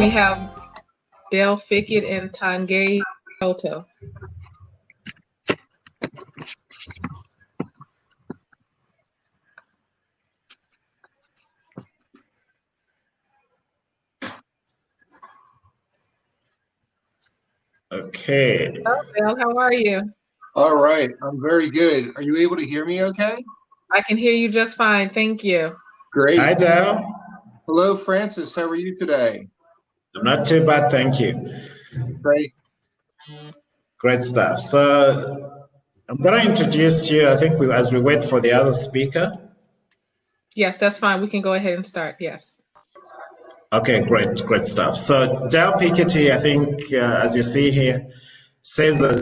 we have Dale Fickett and Tongayi Choto. Okay. Hello, Dale, how are you? All right, I'm very good. Are you able to hear me okay? I can hear you just fine, thank you. Great. Hi, Dale. Hello, Francis. How are you today? I'm not too bad, thank you. Great. Great stuff. So I'm going to introduce you, I think, as we wait for the other speaker. Yes, that's fine. We can go ahead and start, yes. Okay, great stuff. So Dale Piketty, I think, as you see here, serves as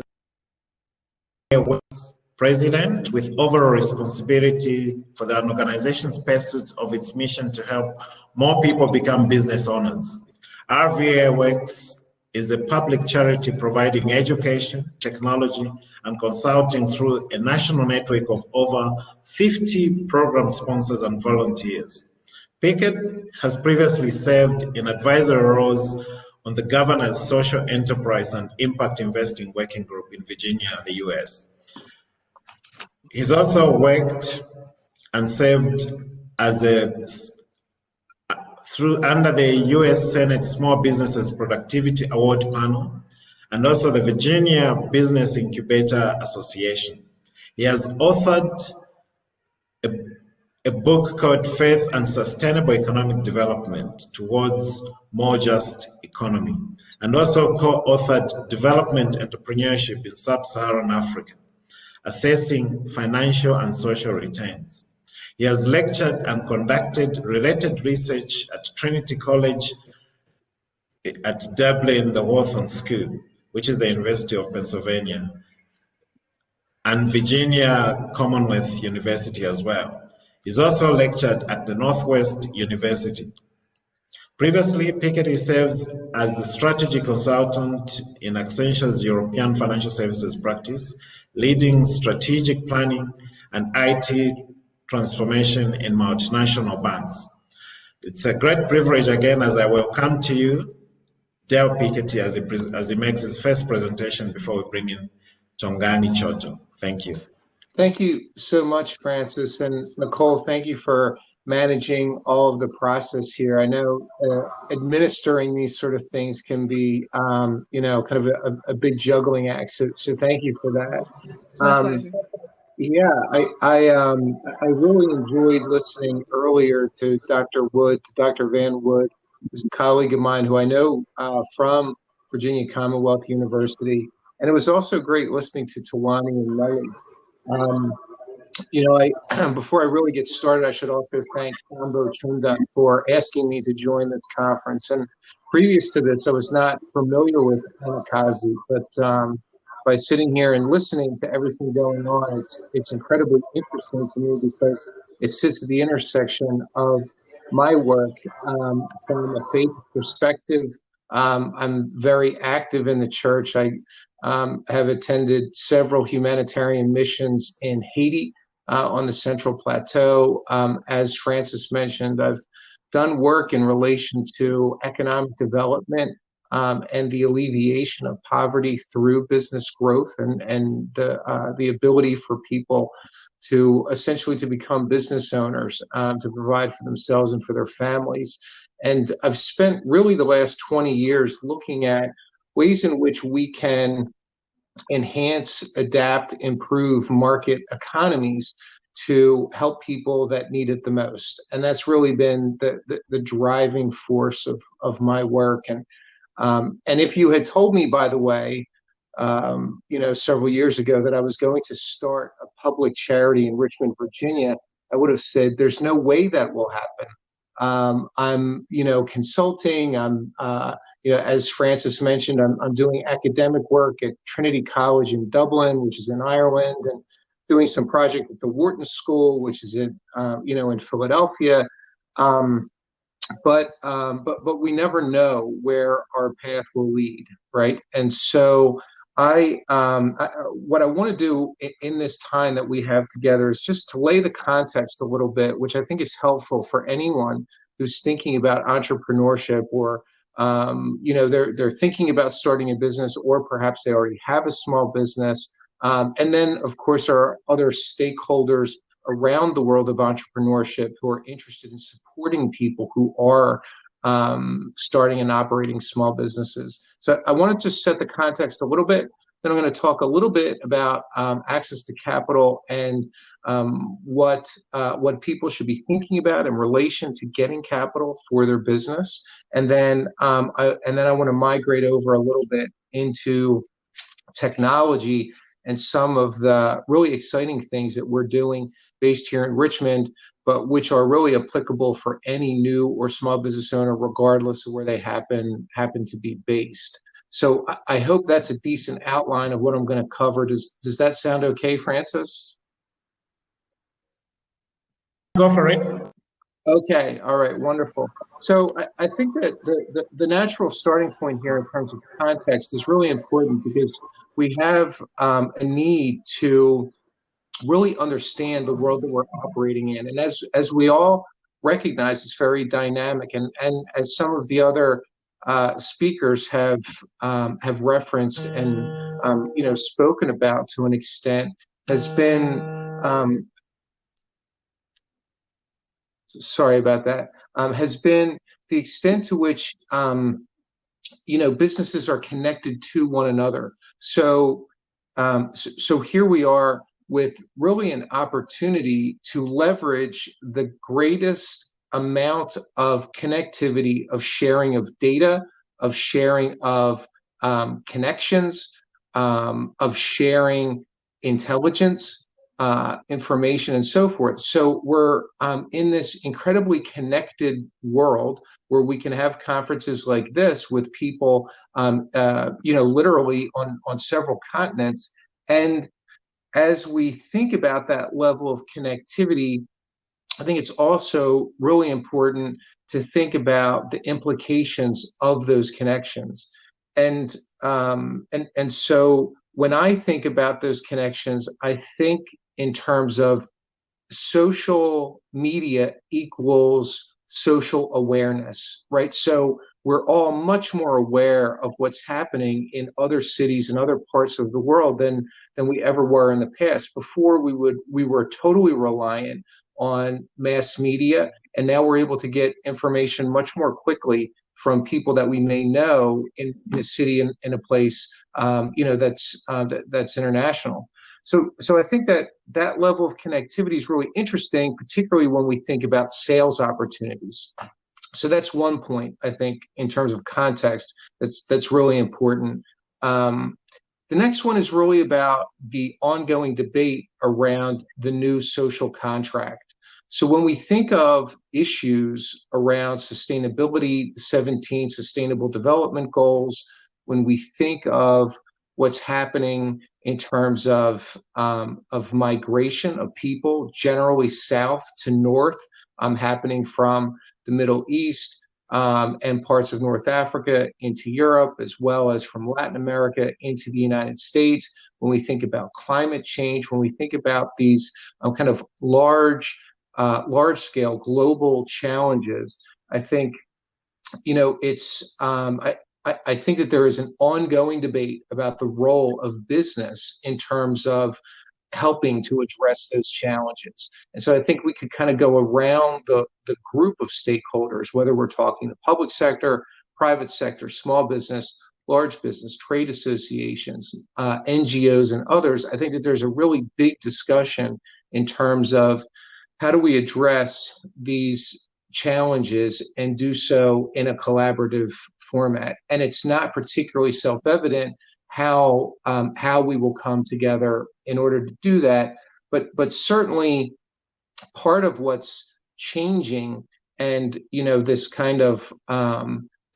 president with overall responsibility for the organization's pursuit of its mission to help more people become business owners. RVA Works is a public charity providing education, technology, and consulting through a national network of over 50 program sponsors and volunteers. Fickett has previously served in advisory roles on the Governor's Social Enterprise and Impact Investing Working Group in Virginia, the US. He's also worked and served as under the US Senate Small Businesses Productivity Award Panel and also the Virginia Business Incubator Association. He has authored a book called Faith and Sustainable Economic Development Towards More Just Economy, and also co-authored Development Entrepreneurship in Sub-Saharan Africa, Assessing Financial and Social Returns. He has lectured and conducted related research at Trinity College at Dublin, the Wharton School, which is the University of Pennsylvania, and Virginia Commonwealth University as well. He's also lectured at the Northwest University. Previously, Piketty serves as the strategy consultant in Accenture's European financial services practice, leading strategic planning and IT transformation in multinational banks. It's a great privilege again as I welcome to you Dale Piketty as he makes his first presentation before we bring in Tongayi Choto. Thank you. Thank you so much, Francis. And Nicole, thank you for managing all of the process here. I know administering these sort of things can be, kind of a big juggling act. So thank you for that. My pleasure. Yeah, I really enjoyed listening earlier to Dr. Van Wood, who's a colleague of mine who I know from Virginia Commonwealth University. And it was also great listening to Tawani and Nelly. Before I really get started, I should also thank Kambo Chunda for asking me to join this conference. And previous to this, I was not familiar with Anakazi, but by sitting here and listening to everything going on, it's incredibly interesting to me because it sits at the intersection of my work from a faith perspective. I'm very active in the church. I have attended several humanitarian missions in Haiti on the Central Plateau. As Francis mentioned, I've done work in relation to economic development and the alleviation of poverty through business growth and the ability for people to essentially to become business owners, to provide for themselves and for their families. And I've spent really the last 20 years looking at ways in which we can enhance, adapt, improve market economies to help people that need it the most. And that's really been the driving force of my work. And if you had told me, by the way, several years ago that I was going to start a public charity in Richmond, Virginia, I would have said, there's no way that will happen. I'm, consulting. I'm, as Francis mentioned, I'm doing academic work at Trinity College in Dublin, which is in Ireland, and doing some project at the Wharton School, which is in Philadelphia. But we never know where our path will lead, right? And so what I want to do in this time that we have together is just to lay the context a little bit, which I think is helpful for anyone who's thinking about entrepreneurship or they're thinking about starting a business, or perhaps they already have a small business. And then, of course, there are other stakeholders around the world of entrepreneurship who are interested in supporting people who are starting and operating small businesses. So I want to just set the context a little bit. Then I'm going to talk a little bit about access to capital and what people should be thinking about in relation to getting capital for their business. And then I want to migrate over a little bit into technology and some of the really exciting things that we're doing based here in Richmond, but which are really applicable for any new or small business owner, regardless of where they happen to be based. So I hope that's a decent outline of what I'm going to cover. Does that sound okay, Francis? Go for it. Okay, all right, wonderful. So I think that the natural starting point here in terms of context is really important, because we have a need to really understand the world that we're operating in. And as we all recognize, it's very dynamic. And as some of the other speakers have referenced and spoken about to an extent, has been sorry about that, has been the extent to which businesses are connected to one another. So here we are with really an opportunity to leverage the greatest amount of connectivity, of sharing of data, of sharing of connections, of sharing intelligence, information, and so forth. So we're in this incredibly connected world where we can have conferences like this with people, literally on several continents. And as we think about that level of connectivity, I think it's also really important to think about the implications of those connections. And so when I think about those connections, I think in terms of social media equals social awareness, right? So we're all much more aware of what's happening in other cities and other parts of the world than we ever were in the past. Before, we were totally reliant on mass media, and now we're able to get information much more quickly from people that we may know in a city, in a place that's international. So I think that level of connectivity is really interesting, particularly when we think about sales opportunities. So that's one point, I think, in terms of context, that's really important. The next one is really about the ongoing debate around the new social contract. So when we think of issues around sustainability, the 17 Sustainable Development Goals, when we think of what's happening in terms of migration of people, generally south to north, happening from the Middle East and parts of North Africa into Europe, as well as from Latin America into the United States. When we think about climate change, when we think about these kind of large-scale global challenges, I think it's I think that there is an ongoing debate about the role of business in terms of helping to address those challenges. And so I think we could kind of go around the group of stakeholders, whether we're talking the public sector, private sector, small business, large business, trade associations, NGOs, and others. I think that there's a really big discussion in terms of how do we address these challenges and do so in a collaborative format. And it's not particularly self-evident how we will come together in order to do that, but certainly part of what's changing, and this kind of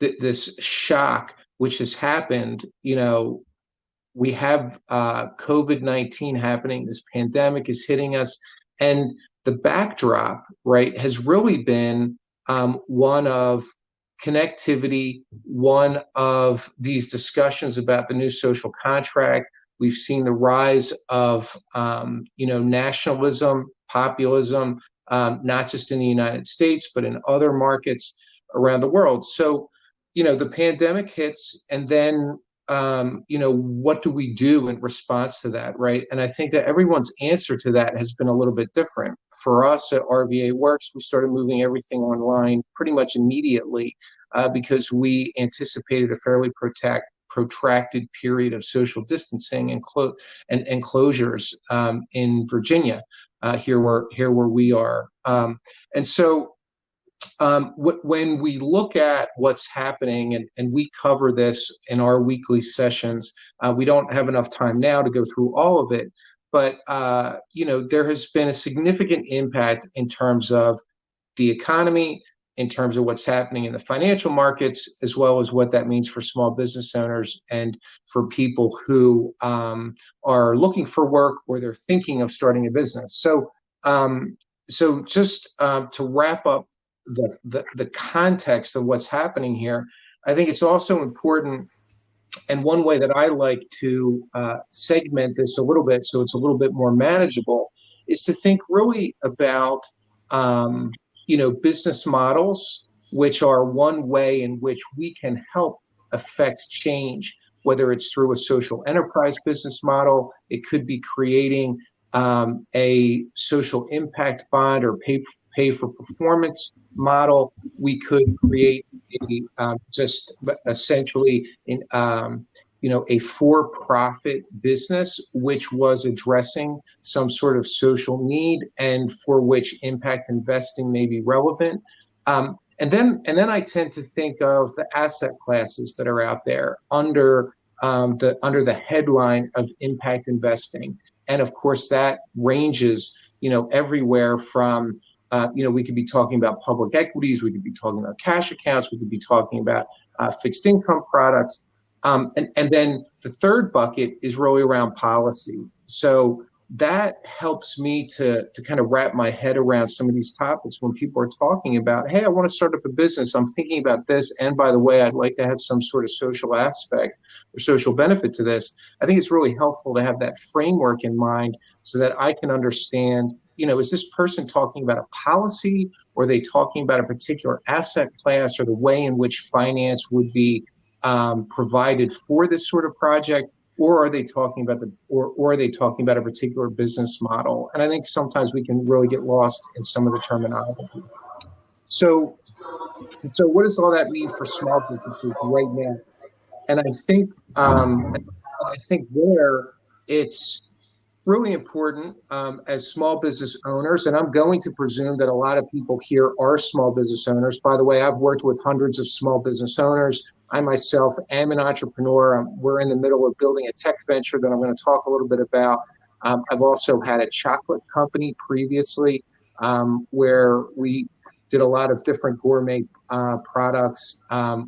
this shock which has happened, we have COVID-19 happening, this pandemic is hitting us, and the backdrop, right, has really been one of connectivity, one of these discussions about the new social contract. We've seen the rise of, nationalism, populism, not just in the United States, but in other markets around the world. So, the pandemic hits, and then what do we do in response to that, right? And I think that everyone's answer to that has been a little bit different. For us at RVA Works, we started moving everything online pretty much immediately because we anticipated a fairly protracted period of social distancing and closures in Virginia, here where we are. And so when we look at what's happening, and we cover this in our weekly sessions, we don't have enough time now to go through all of it, but there has been a significant impact in terms of the economy, in terms of what's happening in the financial markets, as well as what that means for small business owners and for people who are looking for work or they're thinking of starting a business. So just to wrap up the context of what's happening here, I think it's also important, and one way that I like to segment this a little bit so it's a little bit more manageable, is to think really about business models, which are one way in which we can help affect change, whether it's through a social enterprise business model. It could be creating a social impact bond or pay for performance model. We could create just essentially a for-profit business which was addressing some sort of social need and for which impact investing may be relevant. And then I tend to think of the asset classes that are out there under the headline of impact investing. And of course, that ranges, everywhere from, we could be talking about public equities, we could be talking about cash accounts, we could be talking about fixed income products. And then the third bucket is really around policy. So that helps me to kind of wrap my head around some of these topics when people are talking about, hey, I want to start up a business, I'm thinking about this, and by the way, I'd like to have some sort of social aspect or social benefit to this. I think it's really helpful to have that framework in mind so that I can understand, is this person talking about a policy, or are they talking about a particular asset class, or the way in which finance would be provided for this sort of project, or are they talking about a particular business model? And I think sometimes we can really get lost in some of the terminology. So what does all that mean for small businesses right now? And I think there it's really important as small business owners, and I'm going to presume that a lot of people here are small business owners. By the way, I've worked with hundreds of small business owners. I myself am an entrepreneur. We're in the middle of building a tech venture that I'm going to talk a little bit about. I've also had a chocolate company previously where we did a lot of different gourmet products,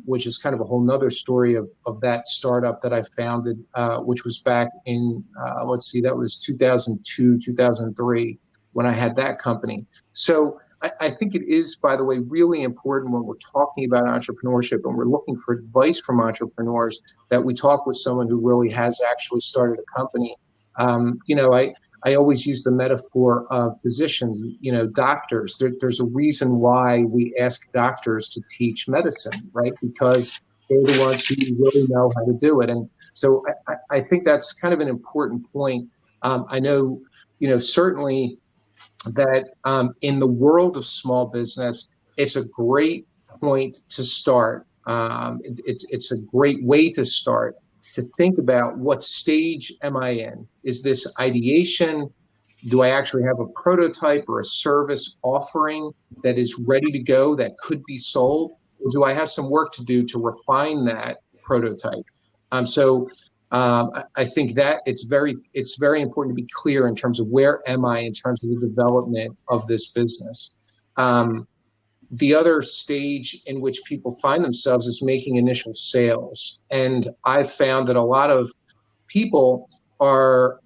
which is kind of a whole nother story of that startup that I founded, which was back in, that was 2002, 2003, when I had that company. So I think it is, by the way, really important when we're talking about entrepreneurship and we're looking for advice from entrepreneurs that we talk with someone who really has actually started a company. I always use the metaphor of physicians, doctors. There's a reason why we ask doctors to teach medicine, right? Because they're the ones who really know how to do it. And so I think that's kind of an important point. I know, certainly that in the world of small business, it's a great point to start. It's a great way to start, to think about what stage am I in? Is this ideation? Do I actually have a prototype or a service offering that is ready to go, that could be sold? Or do I have some work to do to refine that prototype? I think that it's very important to be clear in terms of where am I in terms of the development of this business. The other stage in which people find themselves is making initial sales. And I've found that a lot of people are,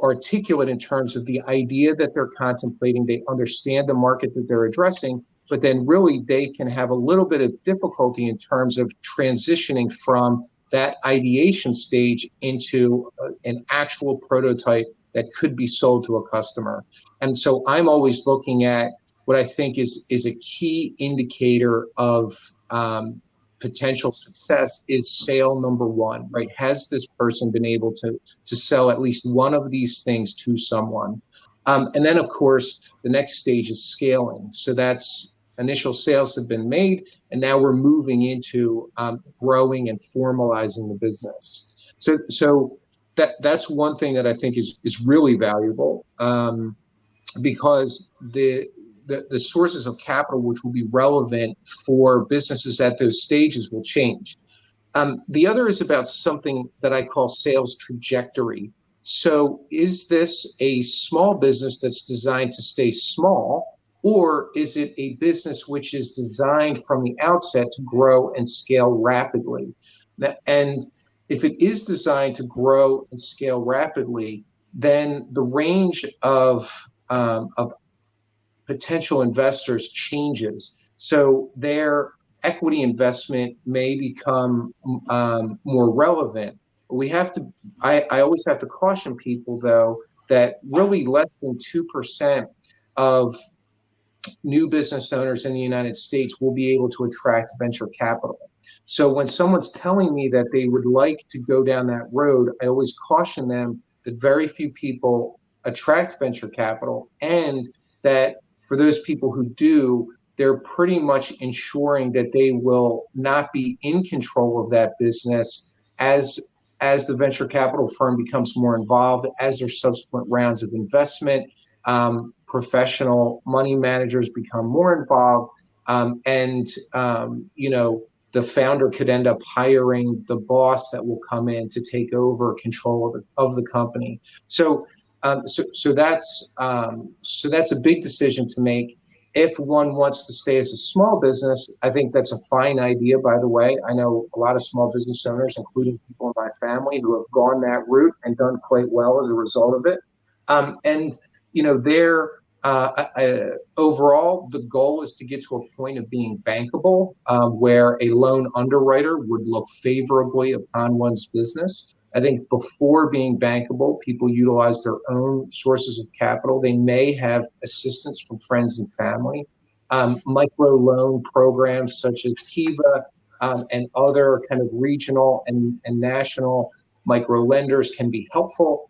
articulate in terms of the idea that they're contemplating. They understand the market that they're addressing, but then really they can have a little bit of difficulty in terms of transitioning from that ideation stage into an actual prototype that could be sold to a customer. And so I'm always looking at what I think is a key indicator of potential success is sale number one, right? Has this person been able to sell at least one of these things to someone? And then, of course, the next stage is scaling. So that's initial sales have been made, and now we're moving into growing and formalizing the business. So that's one thing that I think is really valuable, because the sources of capital which will be relevant for businesses at those stages will change. The other is about something that I call sales trajectory. So is this a small business that's designed to stay small, or is it a business which is designed from the outset to grow and scale rapidly? And if it is designed to grow and scale rapidly, then the range of potential investors changes. So their equity investment may become more relevant. I always have to caution people, though, that really less than 2% of new business owners in the United States will be able to attract venture capital. So when someone's telling me that they would like to go down that road, I always caution them that very few people attract venture capital, and that for those people who do, they're pretty much ensuring that they will not be in control of that business as the venture capital firm becomes more involved, as their subsequent rounds of investment, professional money managers become more involved, and the founder could end up hiring the boss that will come in to take over control of the company. So that's a big decision to make. If one wants to stay as a small business, I think that's a fine idea, by the way. I know a lot of small business owners, including people in my family, who have gone that route and done quite well as a result of it. Overall, the goal is to get to a point of being bankable, where a loan underwriter would look favorably upon one's business. I think before being bankable, people utilize their own sources of capital. They may have assistance from friends and family. Micro loan programs such as Kiva and other kind of regional and national micro lenders can be helpful.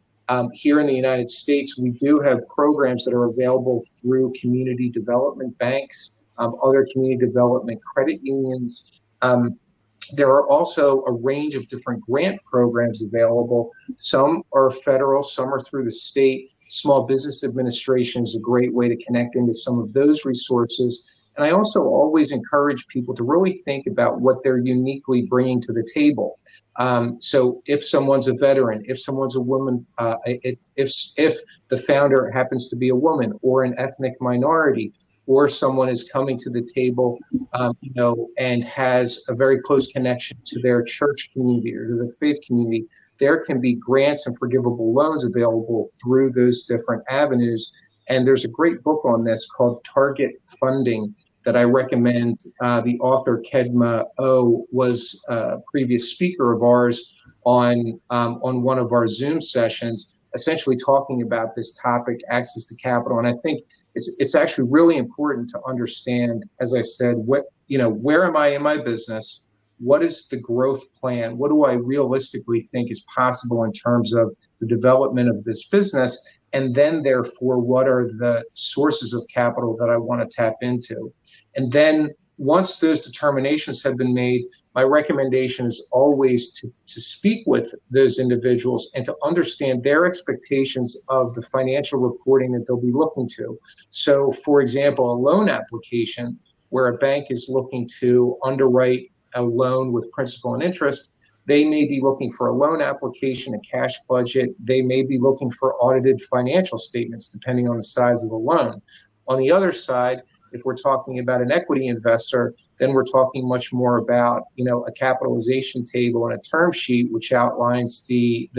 Here in the United States, we do have programs that are available through community development banks, other community development credit unions. There are also a range of different grant programs available. Some are federal, some are through the state. Small Business Administration is a great way to connect into some of those resources. And I also always encourage people to really think about what they're uniquely bringing to the table. So if someone's a veteran, if someone's a woman, if the founder happens to be a woman or an ethnic minority, or someone is coming to the table, and has a very close connection to their church community or to the faith community, there can be grants and forgivable loans available through those different avenues. And there's a great book on this called Target Funding that I recommend. The author, Kedma O, was a previous speaker of ours on one of our Zoom sessions, essentially talking about this topic, access to capital. And I think it's actually really important to understand, as I said, where am I in my business? What is the growth plan? What do I realistically think is possible in terms of the development of this business? And then, therefore, what are the sources of capital that I want to tap into? And then once those determinations have been made, my recommendation is always to speak with those individuals and to understand their expectations of the financial reporting that they'll be looking to. So, for example, a loan application where a bank is looking to underwrite a loan with principal and interest, they may be looking for a loan application, a cash budget. They may be looking for audited financial statements, depending on the size of the loan. On the other side, if we're talking about an equity investor, then we're talking much more about, a capitalization table and a term sheet which outlines the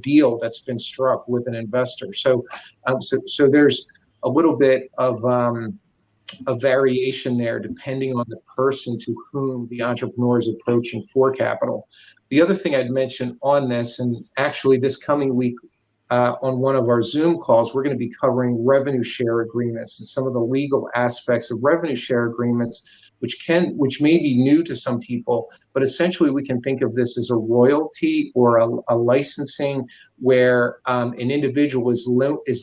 deal that's been struck with an investor. So there's a little bit of a variation there depending on the person to whom the entrepreneur is approaching for capital. The other thing I'd mention on this, and actually this coming week, on one of our Zoom calls, we're going to be covering revenue share agreements and some of the legal aspects of revenue share agreements, which may be new to some people, but essentially we can think of this as a royalty or a licensing where an individual is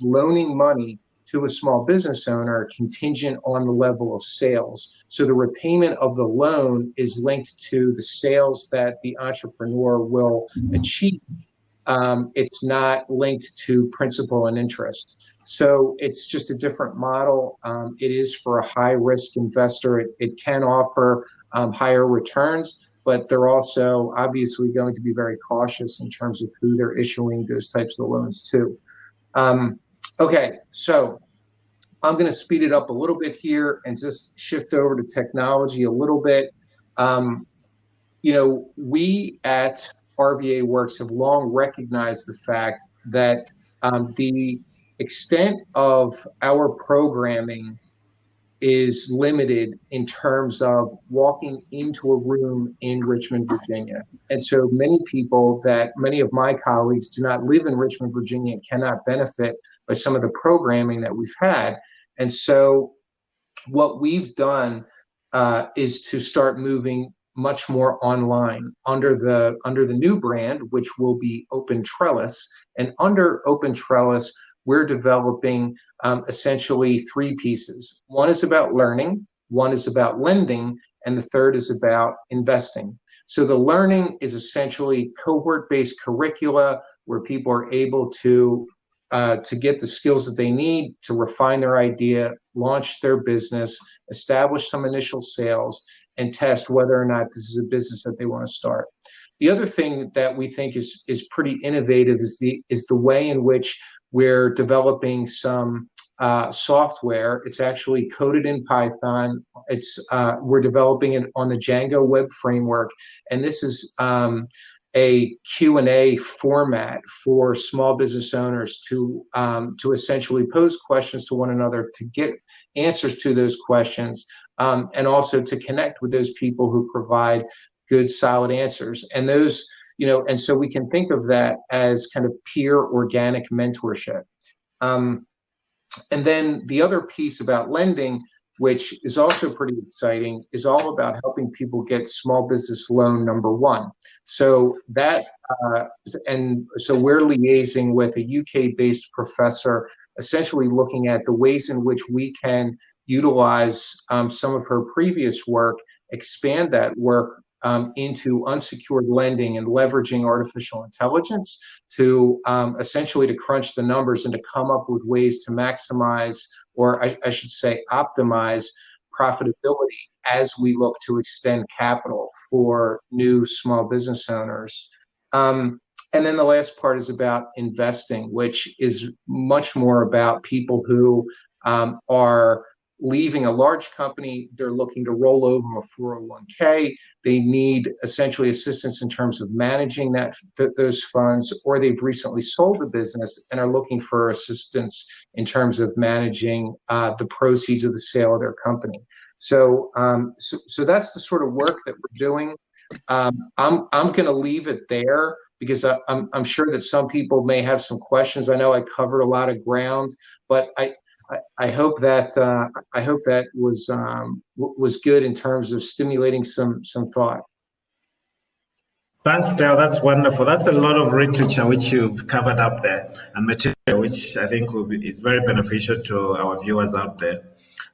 loaning money to a small business owner contingent on the level of sales. So the repayment of the loan is linked to the sales that the entrepreneur will achieve. It's not linked to principal and interest. So it's just a different model. It is for a high-risk investor. It can offer higher returns, but they're also obviously going to be very cautious in terms of who they're issuing those types of loans to. Okay, so I'm going to speed it up a little bit here and just shift over to technology a little bit. We at RVA Works have long recognized the fact that the extent of our programming is limited in terms of walking into a room in Richmond, Virginia. And so many of my colleagues do not live in Richmond, Virginia, and cannot benefit by some of the programming that we've had. And so what we've done is to start moving much more online under the new brand, which will be Open Trellis. And under Open Trellis, we're developing essentially three pieces. One is about learning, one is about lending, and the third is about investing. So the learning is essentially cohort-based curricula where people are able to get the skills that they need to refine their idea, launch their business, establish some initial sales, and test whether or not this is a business that they want to start. The other thing that we think is pretty innovative is the way in which we're developing some software. It's actually coded in Python. We're developing it on the Django web framework, and this is a Q&A format for small business owners to essentially pose questions to one another, to get answers to those questions, and also to connect with those people who provide good, solid answers. And those, and so we can think of that as kind of peer organic mentorship. And then the other piece about lending, which is also pretty exciting, is all about helping people get small business loan number one. So that, and so we're liaising with a UK-based professor, essentially looking at the ways in which we can utilize some of her previous work, expand that work into unsecured lending and leveraging artificial intelligence to essentially to crunch the numbers and to come up with ways to maximize, or I should say optimize, profitability as we look to extend capital for new small business owners. And then the last part is about investing, which is much more about people who are leaving a large company. They're looking to roll over a 401k. They need essentially assistance in terms of managing those funds, or they've recently sold the business and are looking for assistance in terms of managing the proceeds of the sale of their company. So that's the sort of work that we're doing. I'm going to leave it there because I'm sure that some people may have some questions. I know I covered a lot of ground, but I hope that was good in terms of stimulating some thought. Thanks, Dale. That's wonderful. That's a lot of literature which you've covered up there, and material which I think is very beneficial to our viewers out there.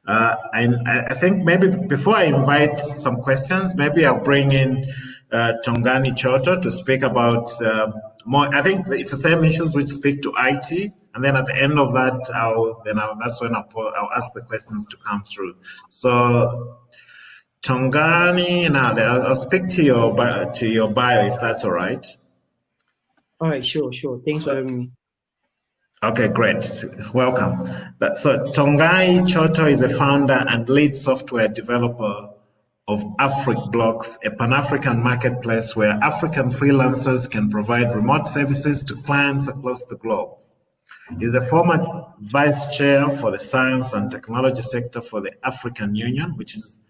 I think maybe before I invite some questions, maybe I'll bring in Tongayi Choto to speak about more. I think it's the same issues which speak to IT, and then at the end of that, that's when I'll ask the questions to come through. So, Tongayi, now I'll speak to your bio if that's all right. All right, sure. Thanks for having me. Okay, great. Welcome. So Tongayi Choto is a founder and lead software developer of AfriBlocks, a Pan-African marketplace where African freelancers can provide remote services to clients across the globe. He's a former vice chair for the science and technology sector for the African Union, which is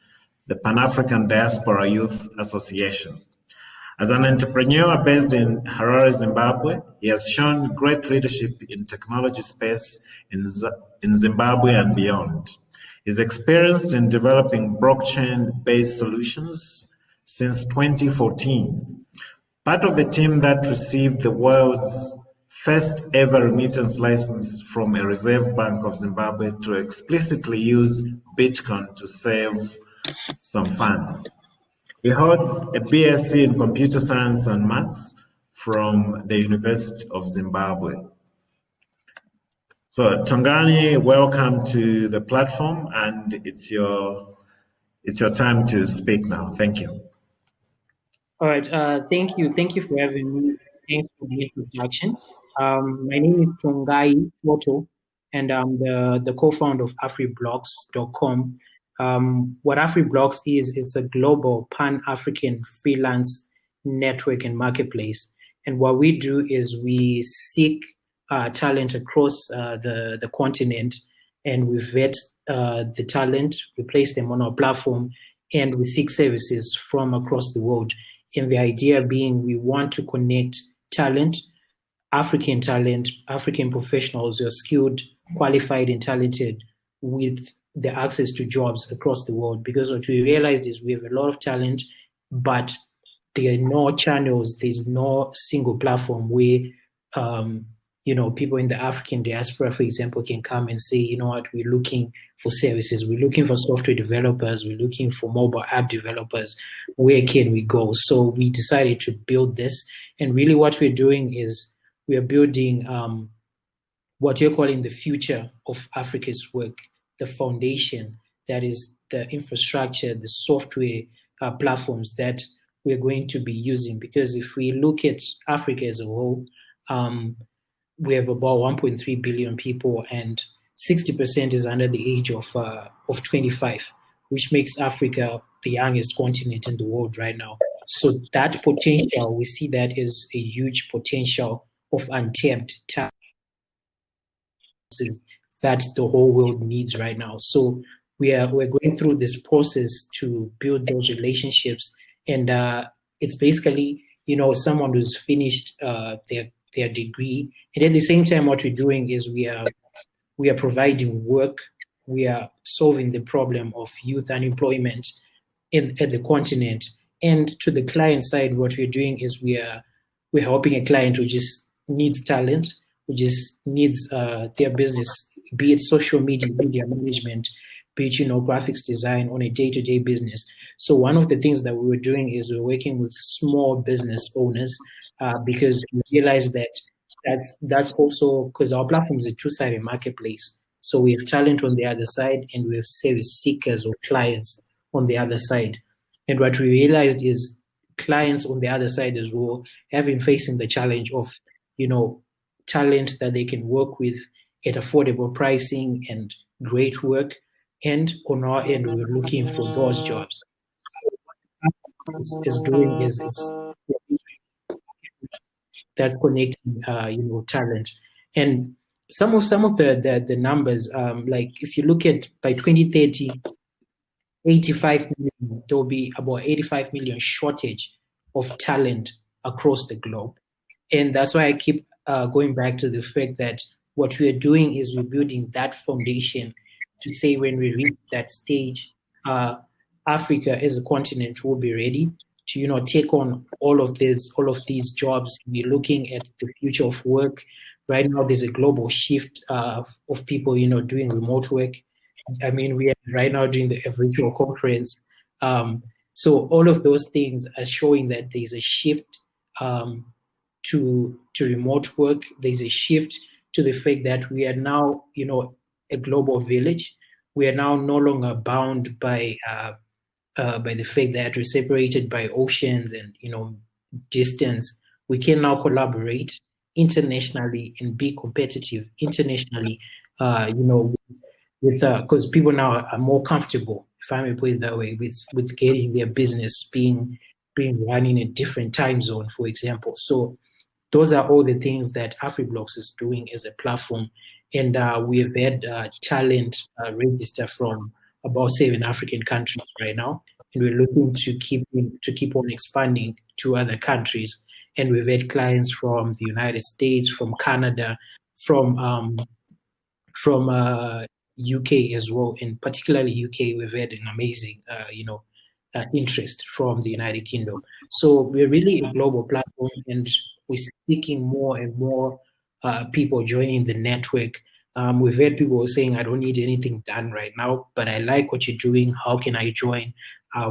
the Pan-African Diaspora Youth Association. As an entrepreneur based in Harare, Zimbabwe, he has shown great leadership in technology space in Zimbabwe and beyond. He's experienced in developing blockchain-based solutions since 2014. Part of the team that received the world's first ever remittance license from a Reserve Bank of Zimbabwe to explicitly use Bitcoin to save some funds. He holds a BSc in Computer Science and Maths from the University of Zimbabwe. So Tongayi, welcome to the platform, and it's your time to speak now. Thank you. All right. Thank you. Thank you for having me. Thanks for the introduction. My name is Tongayi Choto, and I'm the co-founder of afriblocks.com. What afriblocks is, it's a global pan-African freelance network and marketplace. And what we do is we seek talent across the continent, and we vet the talent, we place them on our platform, and we seek services from across the world. And the idea being we want to connect talent, African professionals who are skilled, qualified, and talented with the access to jobs across the world. Because what we realized is we have a lot of talent, but there are no channels, there's no single platform where people in the African diaspora, for example, can come and say, you know what, we're looking for services, we're looking for software developers, we're looking for mobile app developers, where can we go? So we decided to build this. And really what we're doing is we are building what you're calling the future of Africa's work, the foundation, that is the infrastructure, the software platforms that we're going to be using. Because if we look at Africa as a whole, we have about 1.3 billion people, and 60% is under the age of 25, which makes Africa the youngest continent in the world right now. So that potential, we see that as a huge potential of untapped talent that the whole world needs right now. So we're going through this process to build those relationships, and it's basically someone who's finished their degree, and at the same time what we're doing is we are providing work, we are solving the problem of youth unemployment at the continent. And to the client side, what we're doing is we're helping a client who just needs talent, who just needs their business, be it social media management, be it graphics design on a day-to-day business. So one of the things that we were doing is we're working with small business owners because we realized that's also because our platform is a two-sided marketplace. So we have talent on the other side, and we have service seekers or clients on the other side. And what we realized is clients on the other side as well have been facing the challenge of, talent that they can work with at affordable pricing and great work. And on our end, we're looking for those jobs. Is doing is that's connecting, talent. And some of the numbers, like if you look at by 2030, 85 million, there will be about 85 million shortage of talent across the globe. And that's why I keep going back to the fact that what we are doing is we're building that foundation to say when we reach that stage, Africa as a continent will be ready to take on all of these jobs. We're looking at the future of work. Right now, there's a global shift of people doing remote work. I mean, we are right now doing the virtual conference. So all of those things are showing that there's a shift to remote work. There's a shift to the fact that we are now, a global village. We are now no longer bound by the fact that we're separated by oceans and distance. We can now collaborate internationally and be competitive internationally. With because people now are more comfortable, if I may put it that way, with getting their business being run in a different time zone, for example. So those are all the things that AfriBlocks is doing as a platform. And we have had talent register from about 7 African countries right now. And we're looking to keep on expanding to other countries. And we've had clients from the United States, from Canada, from UK as well, and particularly UK, we've had an amazing, interest from the United Kingdom. So we're really a global platform, and we're seeking more and more people joining the network. We've had people saying, I don't need anything done right now, but I like what you're doing. How can I join?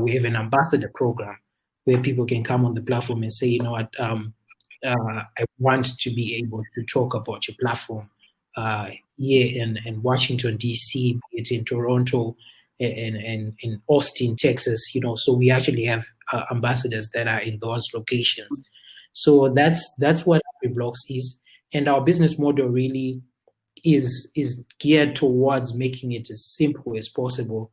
We have an ambassador program where people can come on the platform and say, you know what, I want to be able to talk about your platform here in Washington, D.C., be it in Toronto, and in Austin, Texas. So we actually have ambassadors that are in those locations. So that's what AfriBlocks is. And our business model really is geared towards making it as simple as possible,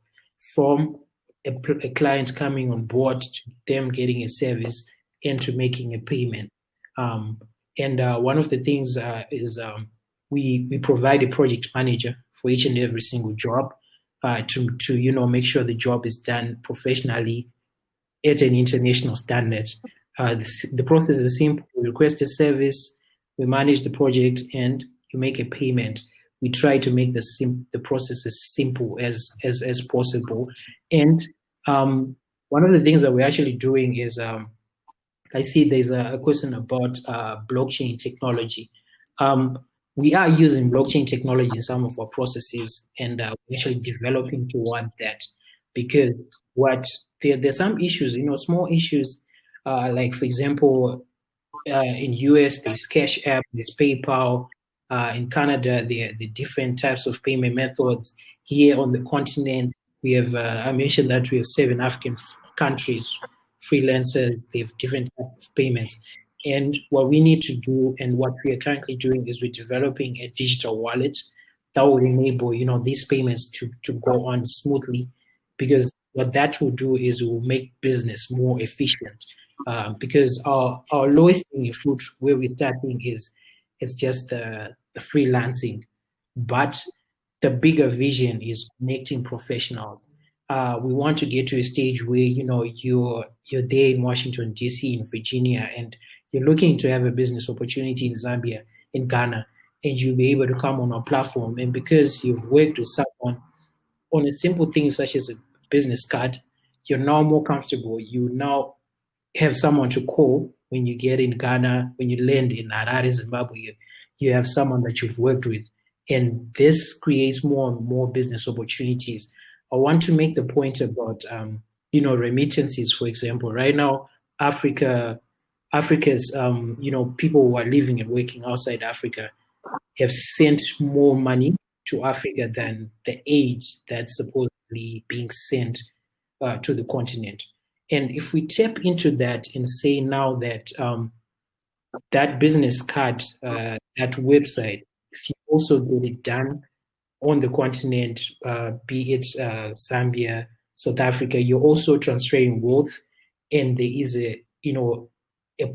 from a client coming on board to them getting a service and to making a payment. And one of the things is we provide a project manager for each and every single job to make sure the job is done professionally at an international standard. The process is simple. We request a service, we manage the project, and you make a payment. We try to make the process as simple as possible. And one of the things that we're actually doing is, I see there's a question about blockchain technology. We are using blockchain technology in some of our processes, and we're actually developing towards that, because there's some issues, small issues, like, for example, in US, there's Cash App, there's PayPal. In Canada, there are the different types of payment methods. Here on the continent, we have, I mentioned that we have 7 African countries, freelancers, they have different types of payments. And what we need to do, and what we are currently doing, is we're developing a digital wallet that will enable, these payments to go on smoothly, because what that will do is it will make business more efficient. Because our lowest hanging fruit where we're starting is it's just the freelancing, but the bigger vision is connecting professionals. We want to get to a stage where you're there in Washington, D.C., in Virginia, and you're looking to have a business opportunity in Zambia, in Ghana, and you'll be able to come on our platform. And because you've worked with someone on a simple thing such as a business card, you're now more comfortable. You now have someone to call when you get in Ghana, when you land in Harare, Zimbabwe. You have someone that you've worked with, and this creates more and more business opportunities. I want to make the point about remittances, for example. Right now, Africa's people who are living and working outside Africa have sent more money to Africa than the aid that's supposedly being sent to the continent. And if we tap into that and say now that that business card, that website, if you also get it done on the continent, be it Zambia, South Africa, you're also transferring wealth, and there is a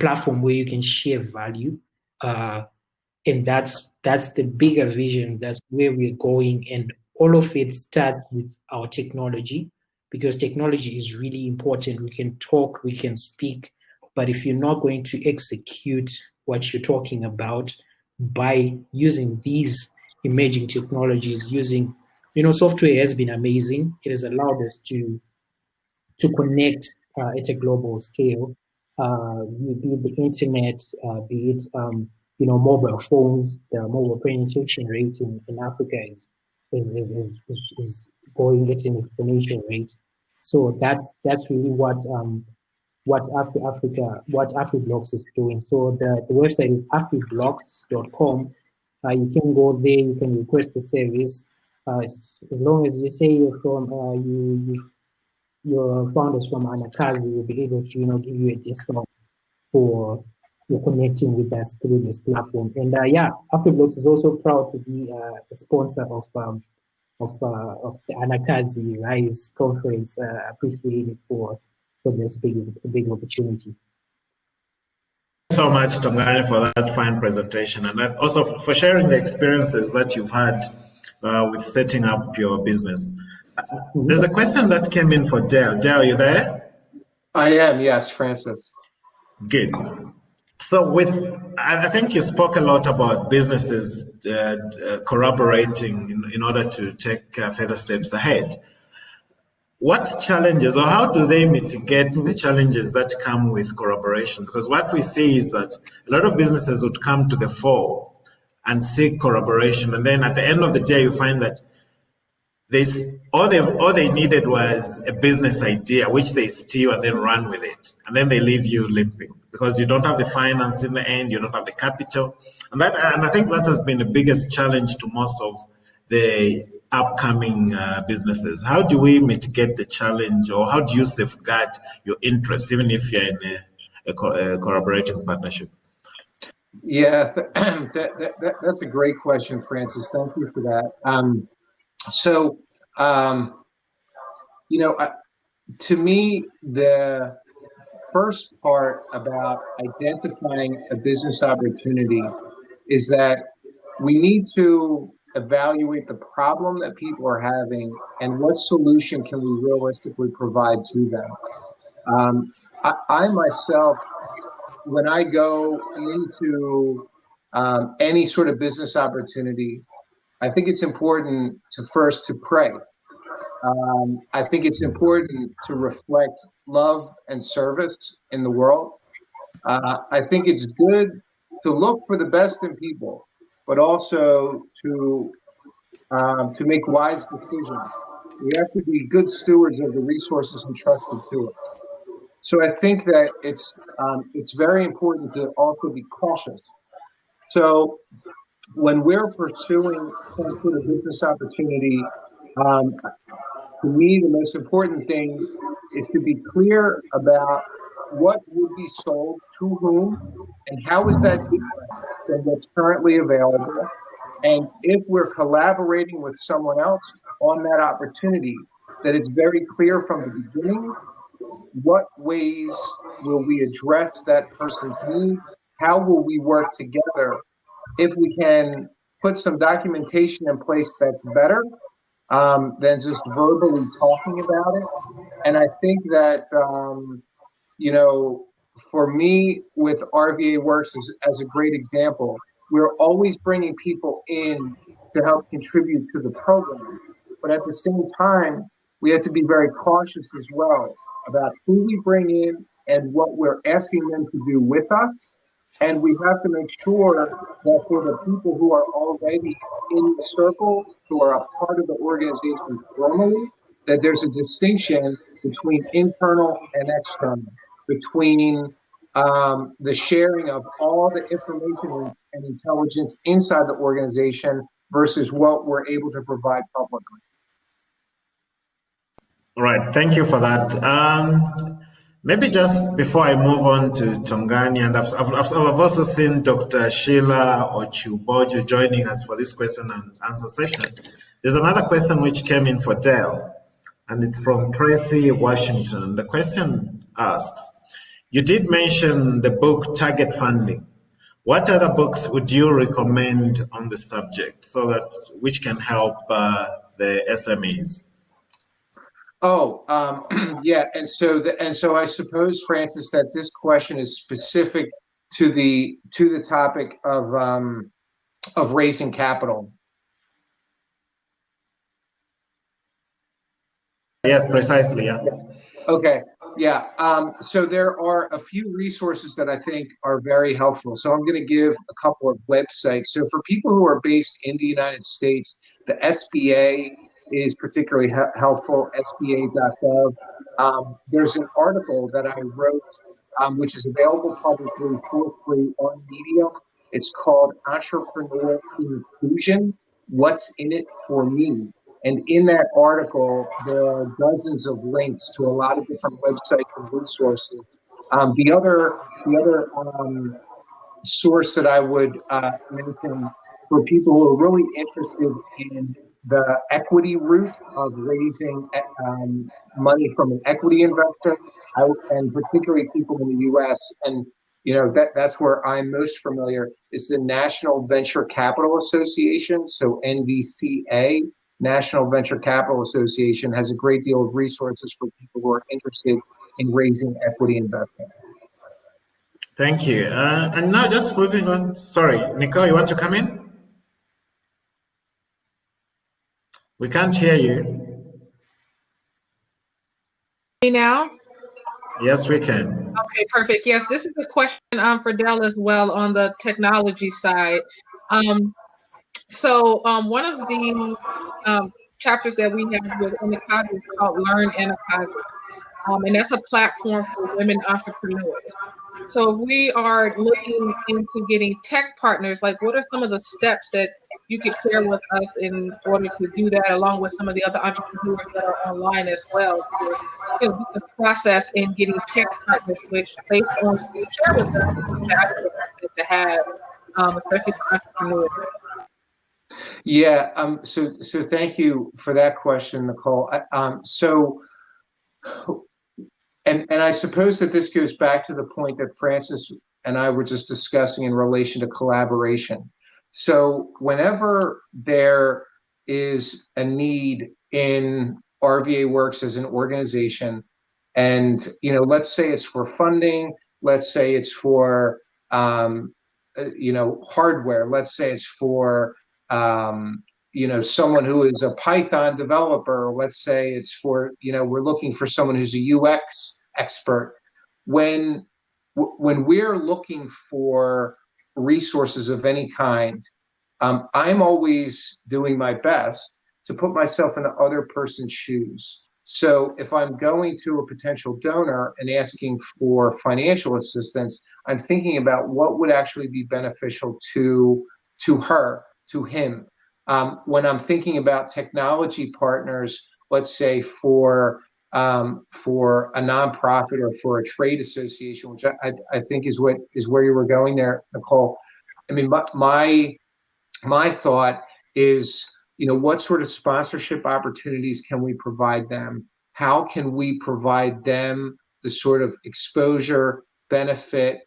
platform where you can share value, and that's the bigger vision. That's where we're going, and all of it starts with our technology, because technology is really important. We can talk, we can speak, but if you're not going to execute what you're talking about by using these emerging technologies, using, software has been amazing. It has allowed us to connect at a global scale, be it the internet, be it mobile phones. The mobile penetration rate in Africa is going at an exponential rate. So that's really what AfriBlocks is doing. So the website is afriblocks.com. You can go there, you can request a service. As long as you say you're from your founders from Anakazi, will be able to give you a discount for connecting with us through this platform. And AfriBlocks is also proud to be a sponsor of the Anakazi Arise Conference. Appreciate it for this big opportunity. Thank you so much, Tongayi, for that fine presentation, and also for sharing the experiences that you've had with setting up your business. There's a question that came in for Dale. Dale, are you there? I am, yes, Francis. Good. So I think you spoke a lot about businesses collaborating in order to take further steps ahead. What challenges, or how do they mitigate the challenges that come with collaboration? Because what we see is that a lot of businesses would come to the fore and seek collaboration, and then at the end of the day, you find that all they needed was a business idea, which they steal and then run with it, and then they leave you limping because you don't have the finance in the end, you don't have the capital, and I think that has been the biggest challenge to most of the upcoming businesses. How do we mitigate the challenge, or how do you safeguard your interests, even if you're in a collaborating partnership? Yeah, that's a great question, Francis. Thank you for that. To me, the first part about identifying a business opportunity is that we need to evaluate the problem that people are having and what solution can we realistically provide to them. I myself, when I go into any sort of business opportunity, I think it's important to pray. I think it's important to reflect love and service in the world. I think it's good to look for the best in people, but also to make wise decisions. We have to be good stewards of the resources entrusted to us. So I think that it's very important to also be cautious. So when we're pursuing some sort of business opportunity, to me, the most important thing is to be clear about what would be sold to whom and how is that different than what's currently available. And if we're collaborating with someone else on that opportunity, that it's very clear from the beginning what ways will we address that person's need, how will we work together. If we can put some documentation in place that's better than just verbally talking about it. And I think that, for me, with RVA Works as a great example, we're always bringing people in to help contribute to the program. But at the same time, we have to be very cautious as well about who we bring in and what we're asking them to do with us. And we have to make sure that for the people who are already in the circle, who are a part of the organization formally, that there's a distinction between internal and external, between the sharing of all the information and intelligence inside the organization versus what we're able to provide publicly. All right, thank you for that. Maybe just before I move on to Tongayi, and I've also seen Dr. Sheila Ochuboju joining us for this question and answer session. There's another question which came in for Dale, and it's from Tracy Washington. The question asks, you did mention the book Target Funding. What other books would you recommend on the subject which can help the SMEs? Oh, yeah, and so I suppose, Francis, that this question is specific to the topic of raising capital. Yeah, precisely. Yeah. Okay. Yeah. So there are a few resources that I think are very helpful. So I'm going to give a couple of websites. So for people who are based in the United States, the SBA is particularly helpful, sba.gov. There's an article that I wrote, which is available publicly for free on Medium. It's called Entrepreneur Inclusion, What's in It for Me? And in that article, there are dozens of links to a lot of different websites and resources. The other source that I would mention for people who are really interested in the equity route of raising money from an equity investor, and particularly people in the U.S. And that's where I'm most familiar, is the National Venture Capital Association. So NVCA, National Venture Capital Association, has a great deal of resources for people who are interested in raising equity investment. Thank you. And now just moving on. Sorry, Nicole, you want to come in? We can't hear you. Me now? Yes, we can. Okay, perfect. Yes, this is a question for Dell as well on the technology side. One of the chapters that we have with Anakazi is called Learn Anakazi. And that's a platform for women entrepreneurs. So if we are looking into getting tech partners, like what are some of the steps that you could share with us in order to do that, along with some of the other entrepreneurs that are online as well, to, just the process in getting tech partners, which based on what you share with us, is a valuable asset to have, especially for entrepreneurs. Yeah. So thank you for that question, Nicole. And I suppose that this goes back to the point that Francis and I were just discussing in relation to collaboration. So whenever there is a need in RVA Works as an organization, and let's say it's for funding, let's say it's for hardware, let's say it's for someone who is a Python developer, let's say it's for, we're looking for someone who's a UX expert. When we're looking for resources of any kind, I'm always doing my best to put myself in the other person's shoes. So if I'm going to a potential donor and asking for financial assistance, I'm thinking about what would actually be beneficial to her, to him. When I'm thinking about technology partners, let's say for a nonprofit or for a trade association, which I think is where you were going there, Nicole. I mean, my thought is, what sort of sponsorship opportunities can we provide them? How can we provide them the sort of exposure, benefit,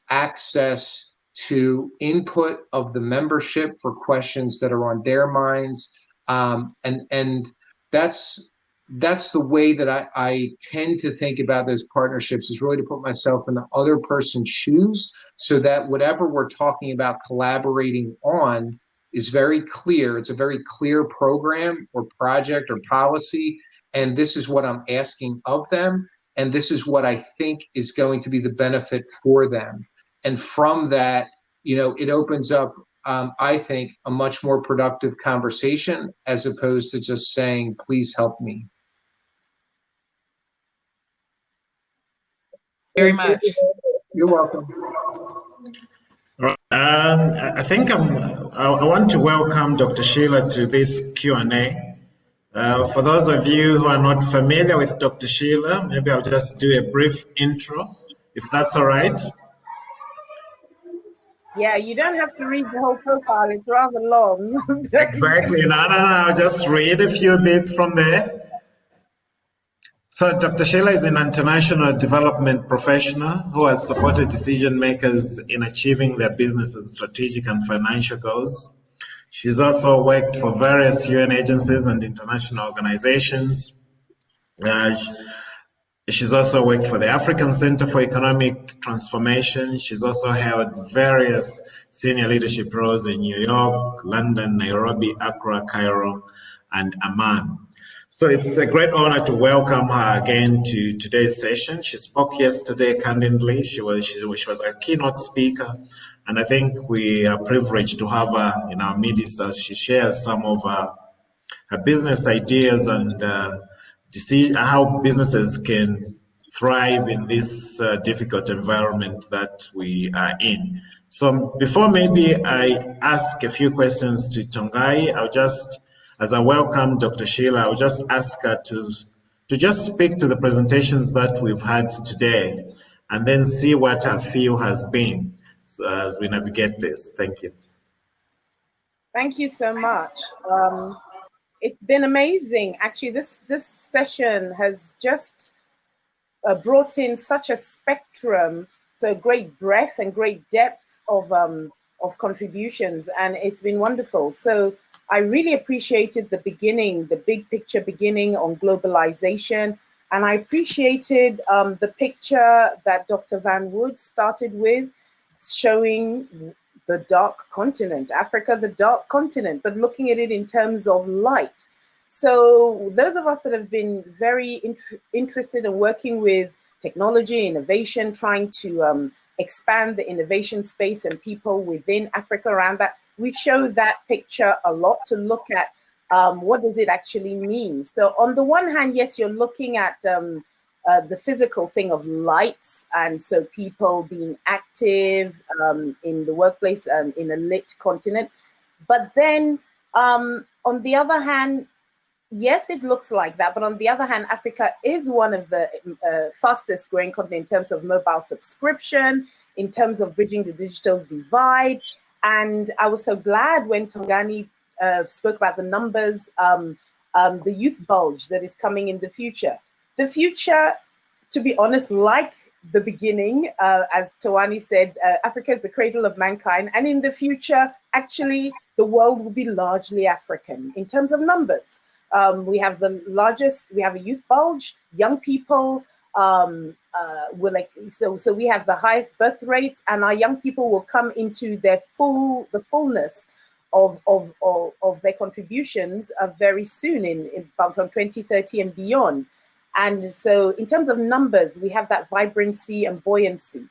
access to input of the membership for questions that are on their minds? And that's the way that I tend to think about those partnerships, is really to put myself in the other person's shoes, so that whatever we're talking about collaborating on is very clear. It's a very clear program or project or policy, and this is what I'm asking of them, and this is what I think is going to be the benefit for them. And from that, it opens up, I think, a much more productive conversation, as opposed to just saying, please help me. Very much. You're welcome. I think I want to welcome Dr. Sheila to this Q&A. For those of you who are not familiar with Dr. Sheila, maybe I'll just do a brief intro, if that's all right. Yeah, you don't have to read the whole profile. It's rather long. Exactly. No. I'll just read a few bits from there. So Dr. Sheila is an international development professional who has supported decision makers in achieving their business's strategic and financial goals. She's also worked for various UN agencies and international organizations. She's also worked for the African Center for Economic Transformation. She's also held various senior leadership roles in New York, London, Nairobi, Accra, Cairo, and Amman. So it's a great honor to welcome her again to today's session. She spoke yesterday candidly. She was a keynote speaker, and I think we are privileged to have her in our midst as she shares some of her business ideas and how businesses can thrive in this difficult environment that we are in. So before maybe I ask a few questions to Tongayi, as I welcome Dr. Sheila, I'll just ask her to just speak to the presentations that we've had today, and then see what her feel has been as we navigate this. Thank you. Thank you so much. It's been amazing. Actually, this session has just brought in such a spectrum, so great breadth and great depth of contributions, and it's been wonderful. So I really appreciated the beginning, the big picture beginning on globalization, And I appreciated the picture that Dr. Van Wood started with, showing the dark continent, Africa, the dark continent, but looking at it in terms of light. So those of us that have been very interested in working with technology, innovation, trying to expand the innovation space and people within Africa around that, we show that picture a lot to look at what does it actually mean. So on the one hand, yes, you're looking at the physical thing of lights, and so people being active in the workplace in a lit continent. But then on the other hand, yes, it looks like that. But on the other hand, Africa is one of the fastest growing continents in terms of mobile subscription, in terms of bridging the digital divide. And I was so glad when Tongayi spoke about the numbers, the youth bulge that is coming in the future. The future, to be honest, like the beginning, as Tawani said, Africa is the cradle of mankind. And in the future, actually, the world will be largely African in terms of numbers. We have the largest, we have a youth bulge, young people, so we have the highest birth rates, and our young people will come into their the fullness of their contributions very soon from 2030 and beyond. And so in terms of numbers, we have that vibrancy and buoyancy.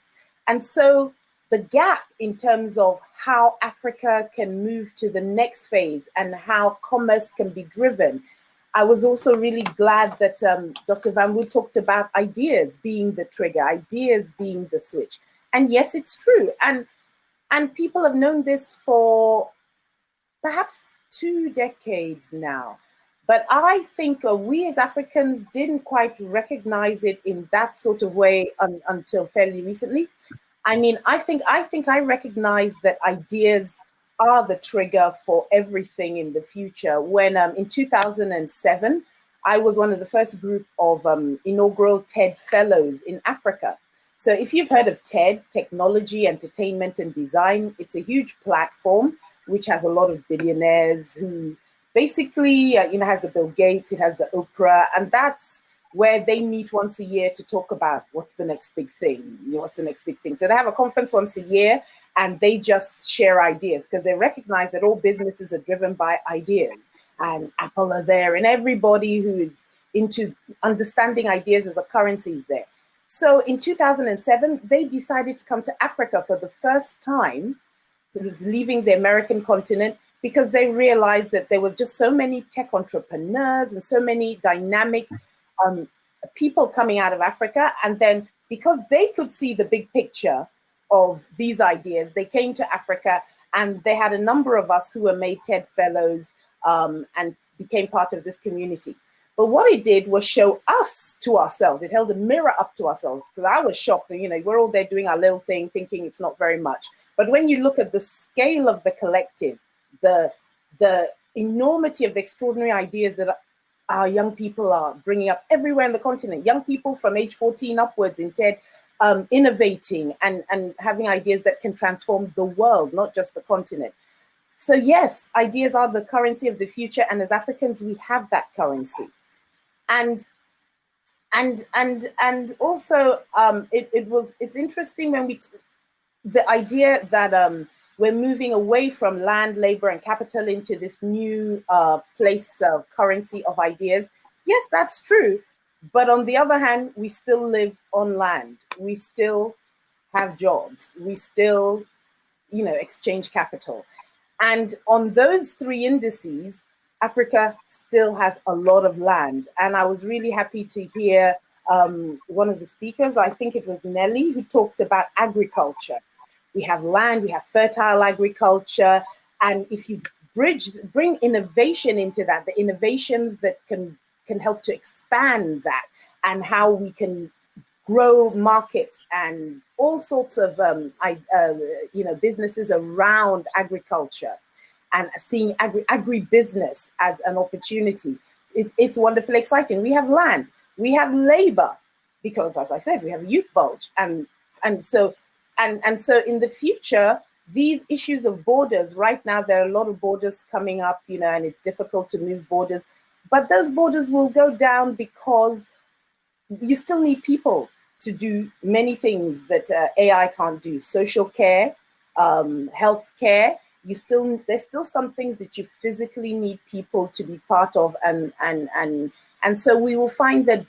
And so the gap in terms of how Africa can move to the next phase and how commerce can be driven. I was also really glad that Dr. Van Wood talked about ideas being the trigger, ideas being the switch. And yes, it's true. And people have known this for perhaps 2 decades now. But I think we as Africans didn't quite recognize it in that sort of way until fairly recently. I mean, I think I recognize that ideas are the trigger for everything in the future. When in 2007, I was one of the first group of inaugural TED Fellows in Africa. So if you've heard of TED, Technology, Entertainment and Design, it's a huge platform which has a lot of billionaires who basically, has the Bill Gates, it has the Oprah, and that's where they meet once a year to talk about what's the next big thing, what's the next big thing. So they have a conference once a year and they just share ideas because they recognize that all businesses are driven by ideas, and Apple are there, and everybody who is into understanding ideas as a currency is there. So in 2007, they decided to come to Africa for the first time, leaving the American continent, because they realized that there were just so many tech entrepreneurs and so many dynamic people coming out of Africa. And then because they could see the big picture of these ideas, they came to Africa, and they had a number of us who were made TED Fellows and became part of this community. But what it did was show us to ourselves. It held a mirror up to ourselves, because I was shocked. We're all there doing our little thing, thinking it's not very much. But when you look at the scale of the collective, the enormity of the extraordinary ideas that our young people are bringing up everywhere in the continent, young people from age 14 upwards in TED, innovating and having ideas that can transform the world, not just the continent. So yes, ideas are the currency of the future, and as Africans, we have that currency. And also it's interesting when the idea that we're moving away from land, labor, and capital into this new place of currency of ideas. Yes, that's true. But on the other hand, we still live on land. We still have jobs. We still, exchange capital. And on those three indices, Africa still has a lot of land. And I was really happy to hear one of the speakers, I think it was Nelly, who talked about agriculture. We have land, we have fertile agriculture. And if you bring innovation into that, the innovations that can help to expand that, and how we can grow markets and all sorts of businesses around agriculture, and seeing agribusiness as an opportunity. It's wonderfully exciting. We have land, we have labor, because as I said, we have a youth bulge. And so in the future, these issues of borders, right now, there are a lot of borders coming up, and it's difficult to move borders, but those borders will go down because you still need people to do many things that AI can't do. Social care, health care. There's still some things that you physically need people to be part of, and so we will find that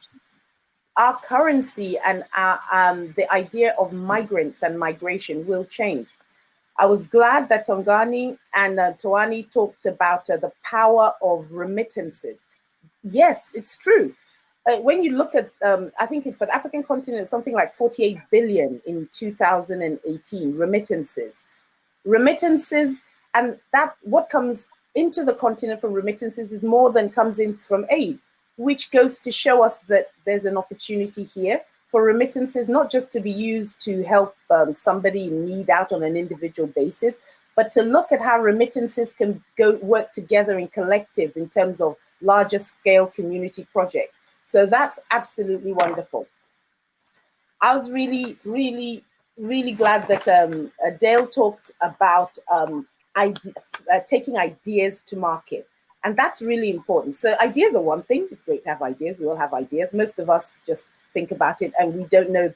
our currency and the idea of migrants and migration will change. I was glad that Tongayi and Toani talked about the power of remittances. Yes, it's true. When you look at, I think for the African continent, something like 48 billion in 2018 remittances. Remittances, and that what comes into the continent from remittances is more than comes in from aid, which goes to show us that there's an opportunity here for remittances, not just to be used to help somebody in need out on an individual basis, but to look at how remittances can work together in collectives in terms of larger scale community projects. So that's absolutely wonderful. I was really, really, really glad that Dale talked about taking ideas to market. And that's really important. So ideas are one thing. It's great to have ideas. We all have ideas. Most of us just think about it and we don't know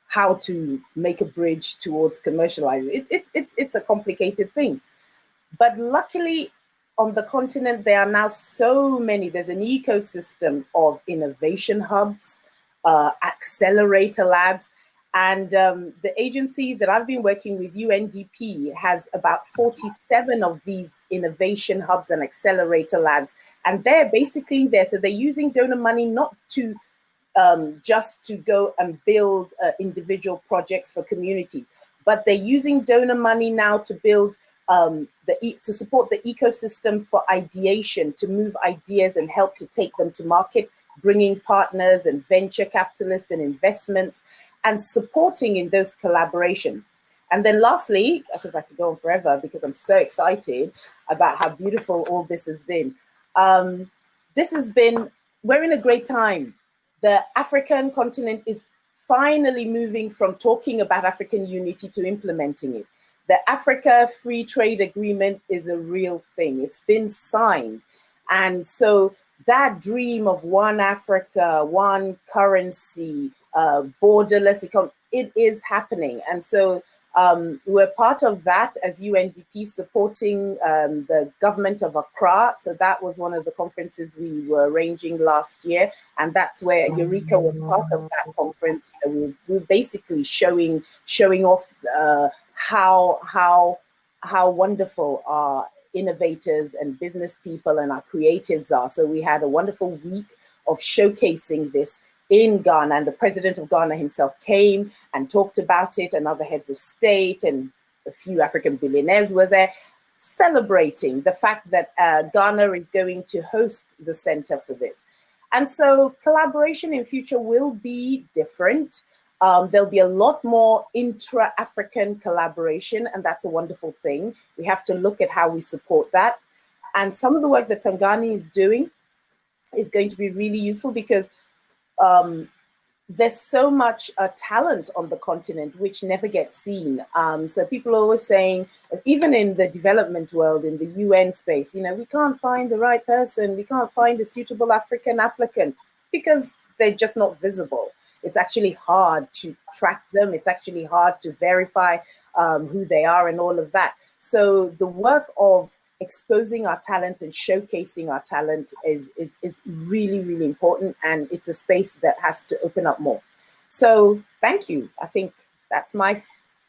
how to make a bridge towards commercializing. It's a complicated thing. But luckily, on the continent, there are now so many. There's an ecosystem of innovation hubs, accelerator labs. And the agency that I've been working with, UNDP, has about 47 of these innovation hubs and accelerator labs. And they're basically there. So they're using donor money not to just to go and build individual projects for communities, but they're using donor money now to build to support the ecosystem for ideation, to move ideas and help to take them to market, bringing partners and venture capitalists and investments, and supporting in those collaborations. And then lastly, because I could go on forever because I'm so excited about how beautiful all this has been. We're in a great time. The African continent is finally moving from talking about African unity to implementing it. The Africa Free Trade Agreement is a real thing. It's been signed. And so that dream of one Africa, one currency, borderless economy, it is happening. And so we're part of that as UNDP, supporting the government of Accra. So that was one of the conferences we were arranging last year. And that's where Eureka was part of that conference. We were basically showing off how wonderful our innovators and business people and our creatives are. So we had a wonderful week of showcasing this in Ghana, and the president of Ghana himself came and talked about it, and other heads of state and a few African billionaires were there, celebrating the fact that Ghana is going to host the center for this. And so collaboration in future will be different. There'll be a lot more intra-African collaboration, and that's a wonderful thing. We have to look at how we support that. And some of the work that Tongayi is doing is going to be really useful because there's so much talent on the continent which never gets seen. So people are always saying, even in the development world, in the UN space, we can't find the right person, we can't find a suitable African applicant because they're just not visible. It's actually hard to track them. It's actually hard to verify who they are and all of that. So the work of exposing our talent and showcasing our talent is really, really important. And it's a space that has to open up more. So thank you. I think that's my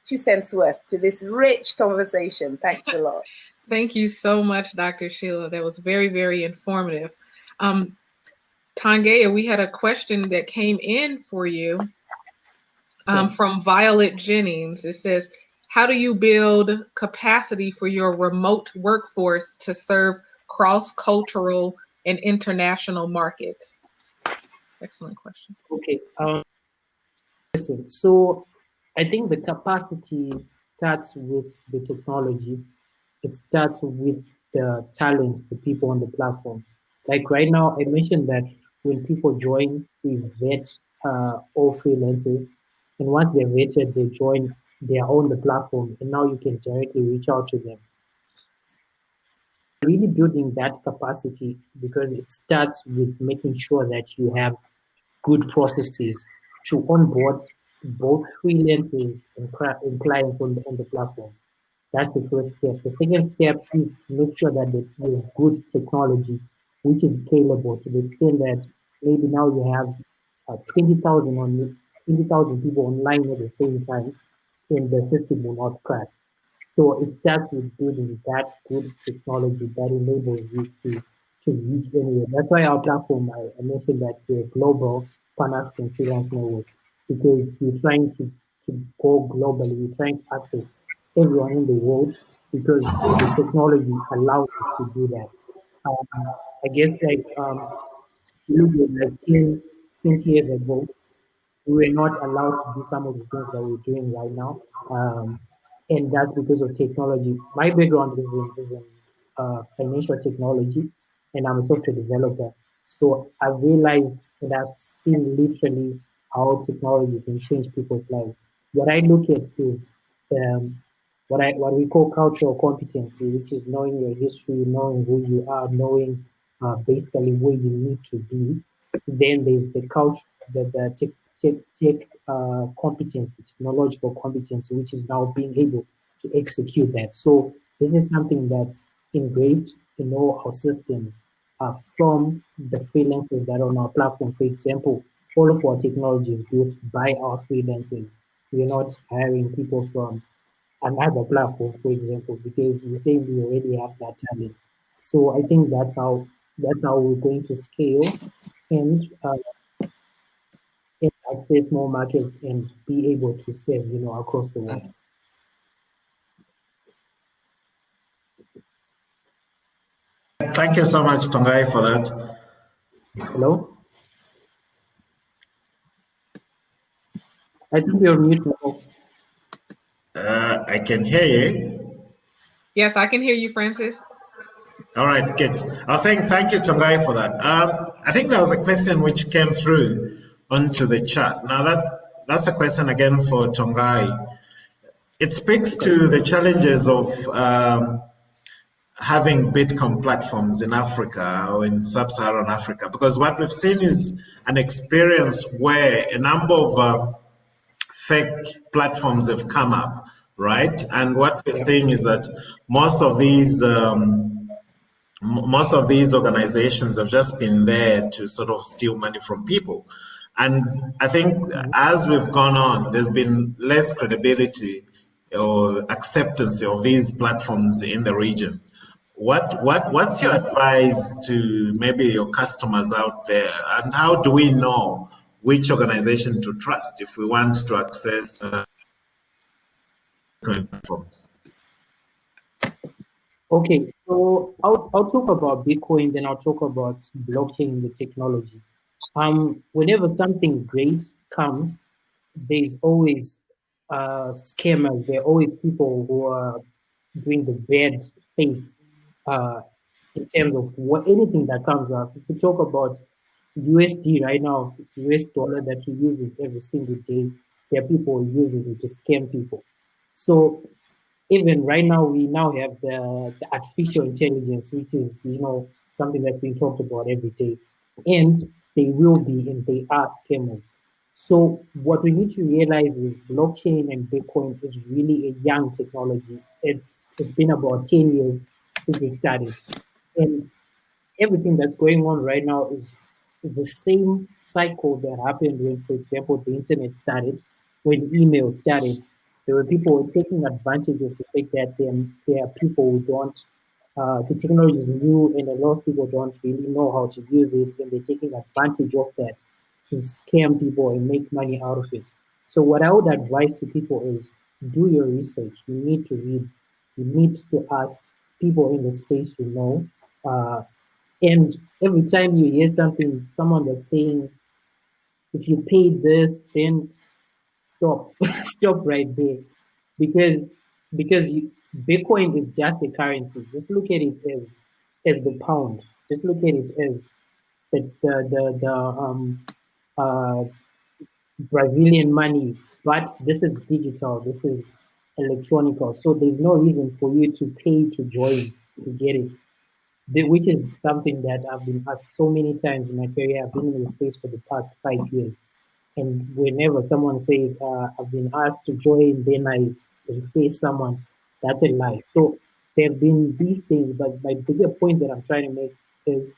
2 cents worth to this rich conversation. Thanks a lot. Thank you so much, Dr. Sheila. That was very, very informative. Tongayi, we had a question that came in for you from Violet Jennings. It says, how do you build capacity for your remote workforce to serve cross-cultural and international markets? Excellent question. Okay. Listen, so I think the capacity starts with the technology. It starts with the talent, the people on the platform. Like right now, I mentioned that when people join, we vet all freelancers. And once they're vetted, they join, they are on the platform, and now you can directly reach out to them. Really building that capacity because it starts with making sure that you have good processes to onboard both freelancers and clients on the platform. That's the first step. The second step is to make sure that you have good technology, which is scalable to the extent that maybe now you have 20,000 people online at the same time, and the system will not crash. So it starts with building that good technology that enables you to reach anywhere. That's why our platform, I mentioned that we're a global Pan-African freelance network, because we're trying to go globally. We're trying to access everyone in the world because the technology allows us to do that. I guess like you look at like 10, 20 years ago, we were not allowed to do some of the things that we're doing right now. And that's because of technology. My background is in financial technology, and I'm a software developer. So I realized and I've seen literally how technology can change people's lives. What I look at is um, what we call cultural competency, which is knowing your history, knowing who you are, knowing basically where you need to be. Then there's the culture, the tech competency, technological competency, which is now being able to execute that. So this is something that's engraved in all our systems from the freelancers that are on our platform. For example, all of our technology is built by our freelancers. We're not hiring people from another platform, for example, because we say we already have that talent. So I think that's how we're going to scale and access more markets and be able to serve, across the world. Thank you so much, Tongayi, for that. Hello? I think you're mute now. I can hear you. Yes, I can hear you, Francis. All right, good. I was saying thank you, Tongayi, for that. I think there was a question which came through onto the chat. Now that's a question again for Tongayi. It speaks to the challenges of having Bitcoin platforms in Africa or in sub-Saharan Africa, because what we've seen is an experience where a number of fake platforms have come up, right? And what we're seeing is that most of these organizations have just been there to sort of steal money from people. And I think as we've gone on, there's been less credibility or acceptance of these platforms in the region. What's your advice to maybe your customers out there, and how do we know which organization to trust if we want to access platforms? Okay, so I'll talk about Bitcoin, then I'll talk about blockchain, the technology. Whenever something great comes, there's always scammers. There are always people who are doing the bad thing in terms of anything that comes up. If we talk about USD right now, US dollar that we use it every single day, there are people using it to scam people. So even right now, we now have the artificial intelligence, which is, something that's being talked about every day. And they will be, and they are scammers. So what we need to realize is blockchain and Bitcoin is really a young technology. It's been about 10 years since it started. And everything that's going on right now is the same cycle that happened when, for example, the internet started, when email started. There were people taking advantage of the fact that there are people who don't, the technology is new and a lot of people don't really know how to use it, and they're taking advantage of that to scam people and make money out of it. So what I would advise to people is do your research. You need to read. You need to ask people in the space who know. And every time you hear someone that's saying, if you pay this, then stop, stop right there, because Bitcoin is just a currency. Just look at it as the pound. Just look at it as the Brazilian money. But this is digital. This is electronic. So there's no reason for you to pay to join to get it. which is something that I've been asked so many times in my career. I've been in the space for the past 5 years. And whenever someone says, I've been asked to join, then I replace someone, that's a lie. So there have been these things, but my bigger point that I'm trying to make is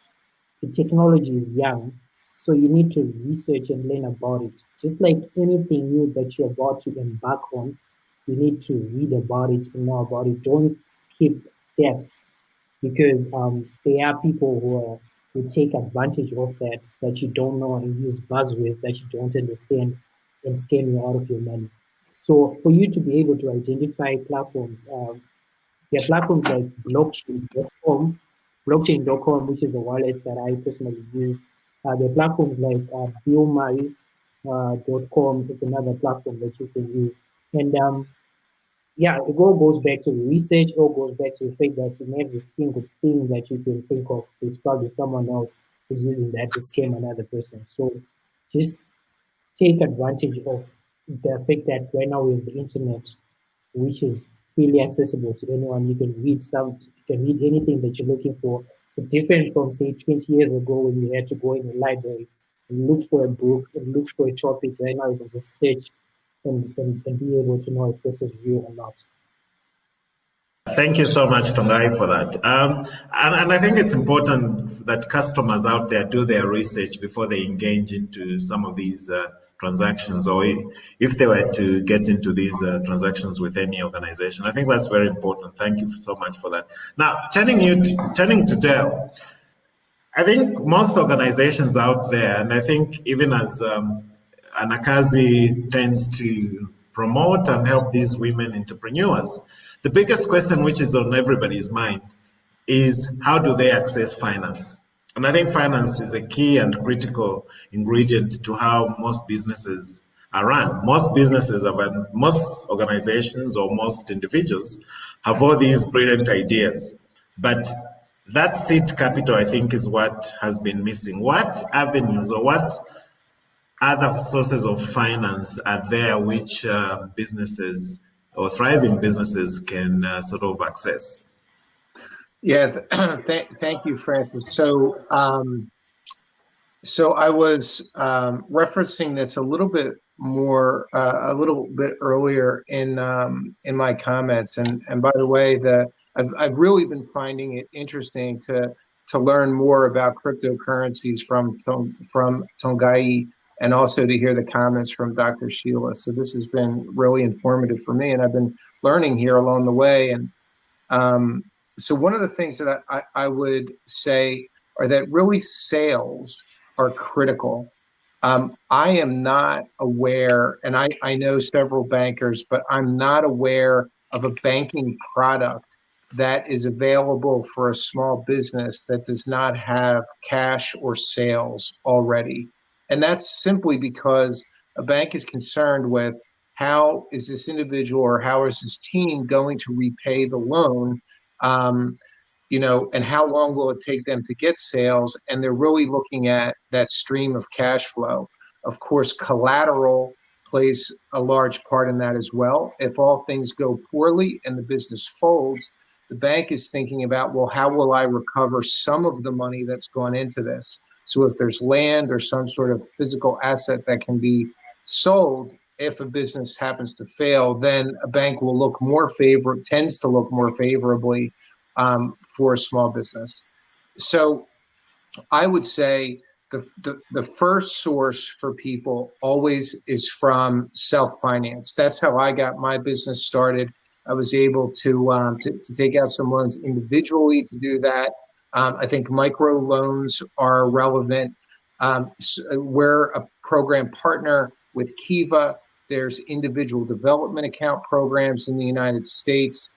the technology is young, so you need to research and learn about it. Just like anything new that you're about to embark on, you need to read about it and know about it. Don't skip steps because there are people who take advantage of that you don't know and use buzzwords that you don't understand and scam you out of your money. So for you to be able to identify platforms, there are platforms like blockchain.com, which is a wallet that I personally use. There are platforms like biomari.com is another platform that you can use. And yeah, it all goes back to the research, all goes back to the fact that in every single thing that you can think of, there's probably someone else who's using that to scam another person. So just take advantage of the fact that right now we have the internet, which is freely accessible to anyone. You can read anything that you're looking for. It's different from say 20 years ago when you had to go in a library and look for a book and look for a topic. Right now you can just search and be able to know if this is real or not. Thank you so much, Tongayi, for that. And I think it's important that customers out there do their research before they engage into some of these transactions, or if they were to get into these transactions with any organization. I think that's very important. Thank you so much for that. Now, turning to Dell, I think most organizations out there, and I think even as Anakazi tends to promote and help these women entrepreneurs, the biggest question which is on everybody's mind is how do they access finance? And I think finance is a key and critical ingredient to how most businesses are run. Most businesses most organizations or most individuals have all these brilliant ideas, but that seed capital, I think, is what has been missing. What avenues or what other sources of finance are there which businesses or thriving businesses can sort of access? Yeah, thank you, Francis. So, so I was referencing this a little bit more, a little bit earlier in my comments. And by the way, I've really been finding it interesting to learn more about cryptocurrencies from Tongayi, and also to hear the comments from Dr. Sheila. So this has been really informative for me, and I've been learning here along the way. And so one of the things that I would say are that really sales are critical. I am not aware, and I know several bankers, but I'm not aware of a banking product that is available for a small business that does not have cash or sales already. And that's simply because a bank is concerned with how is this individual or how is this team going to repay the loan, and how long will it take them to get sales? And they're really looking at that stream of cash flow. Of course, collateral plays a large part in that as well. If all things go poorly and the business folds, the bank is thinking about, well, how will I recover some of the money that's gone into this? So if there's land or some sort of physical asset that can be sold, if a business happens to fail, then a bank will tends to look more favorably for a small business. So I would say the first source for people always is from self-finance. That's how I got my business started. I was able to take out some loans individually to do that. I think micro loans are relevant. We're a program partner with Kiva. There's individual development account programs in the United States.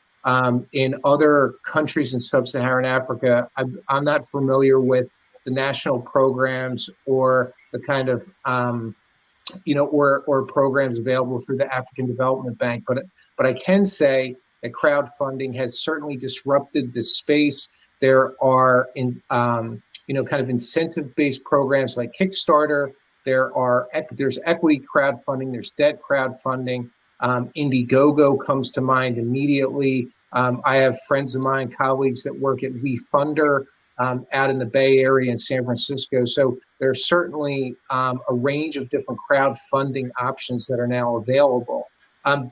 In other countries in sub-Saharan Africa, I'm not familiar with the national programs or the kind of, or programs available through the African Development Bank. But I can say that crowdfunding has certainly disrupted the space. There are kind of incentive-based programs like Kickstarter. There's equity crowdfunding. There's debt crowdfunding. Indiegogo comes to mind immediately. I have friends of mine, colleagues that work at WeFunder, out in the Bay Area and San Francisco. So there's certainly a range of different crowdfunding options that are now available.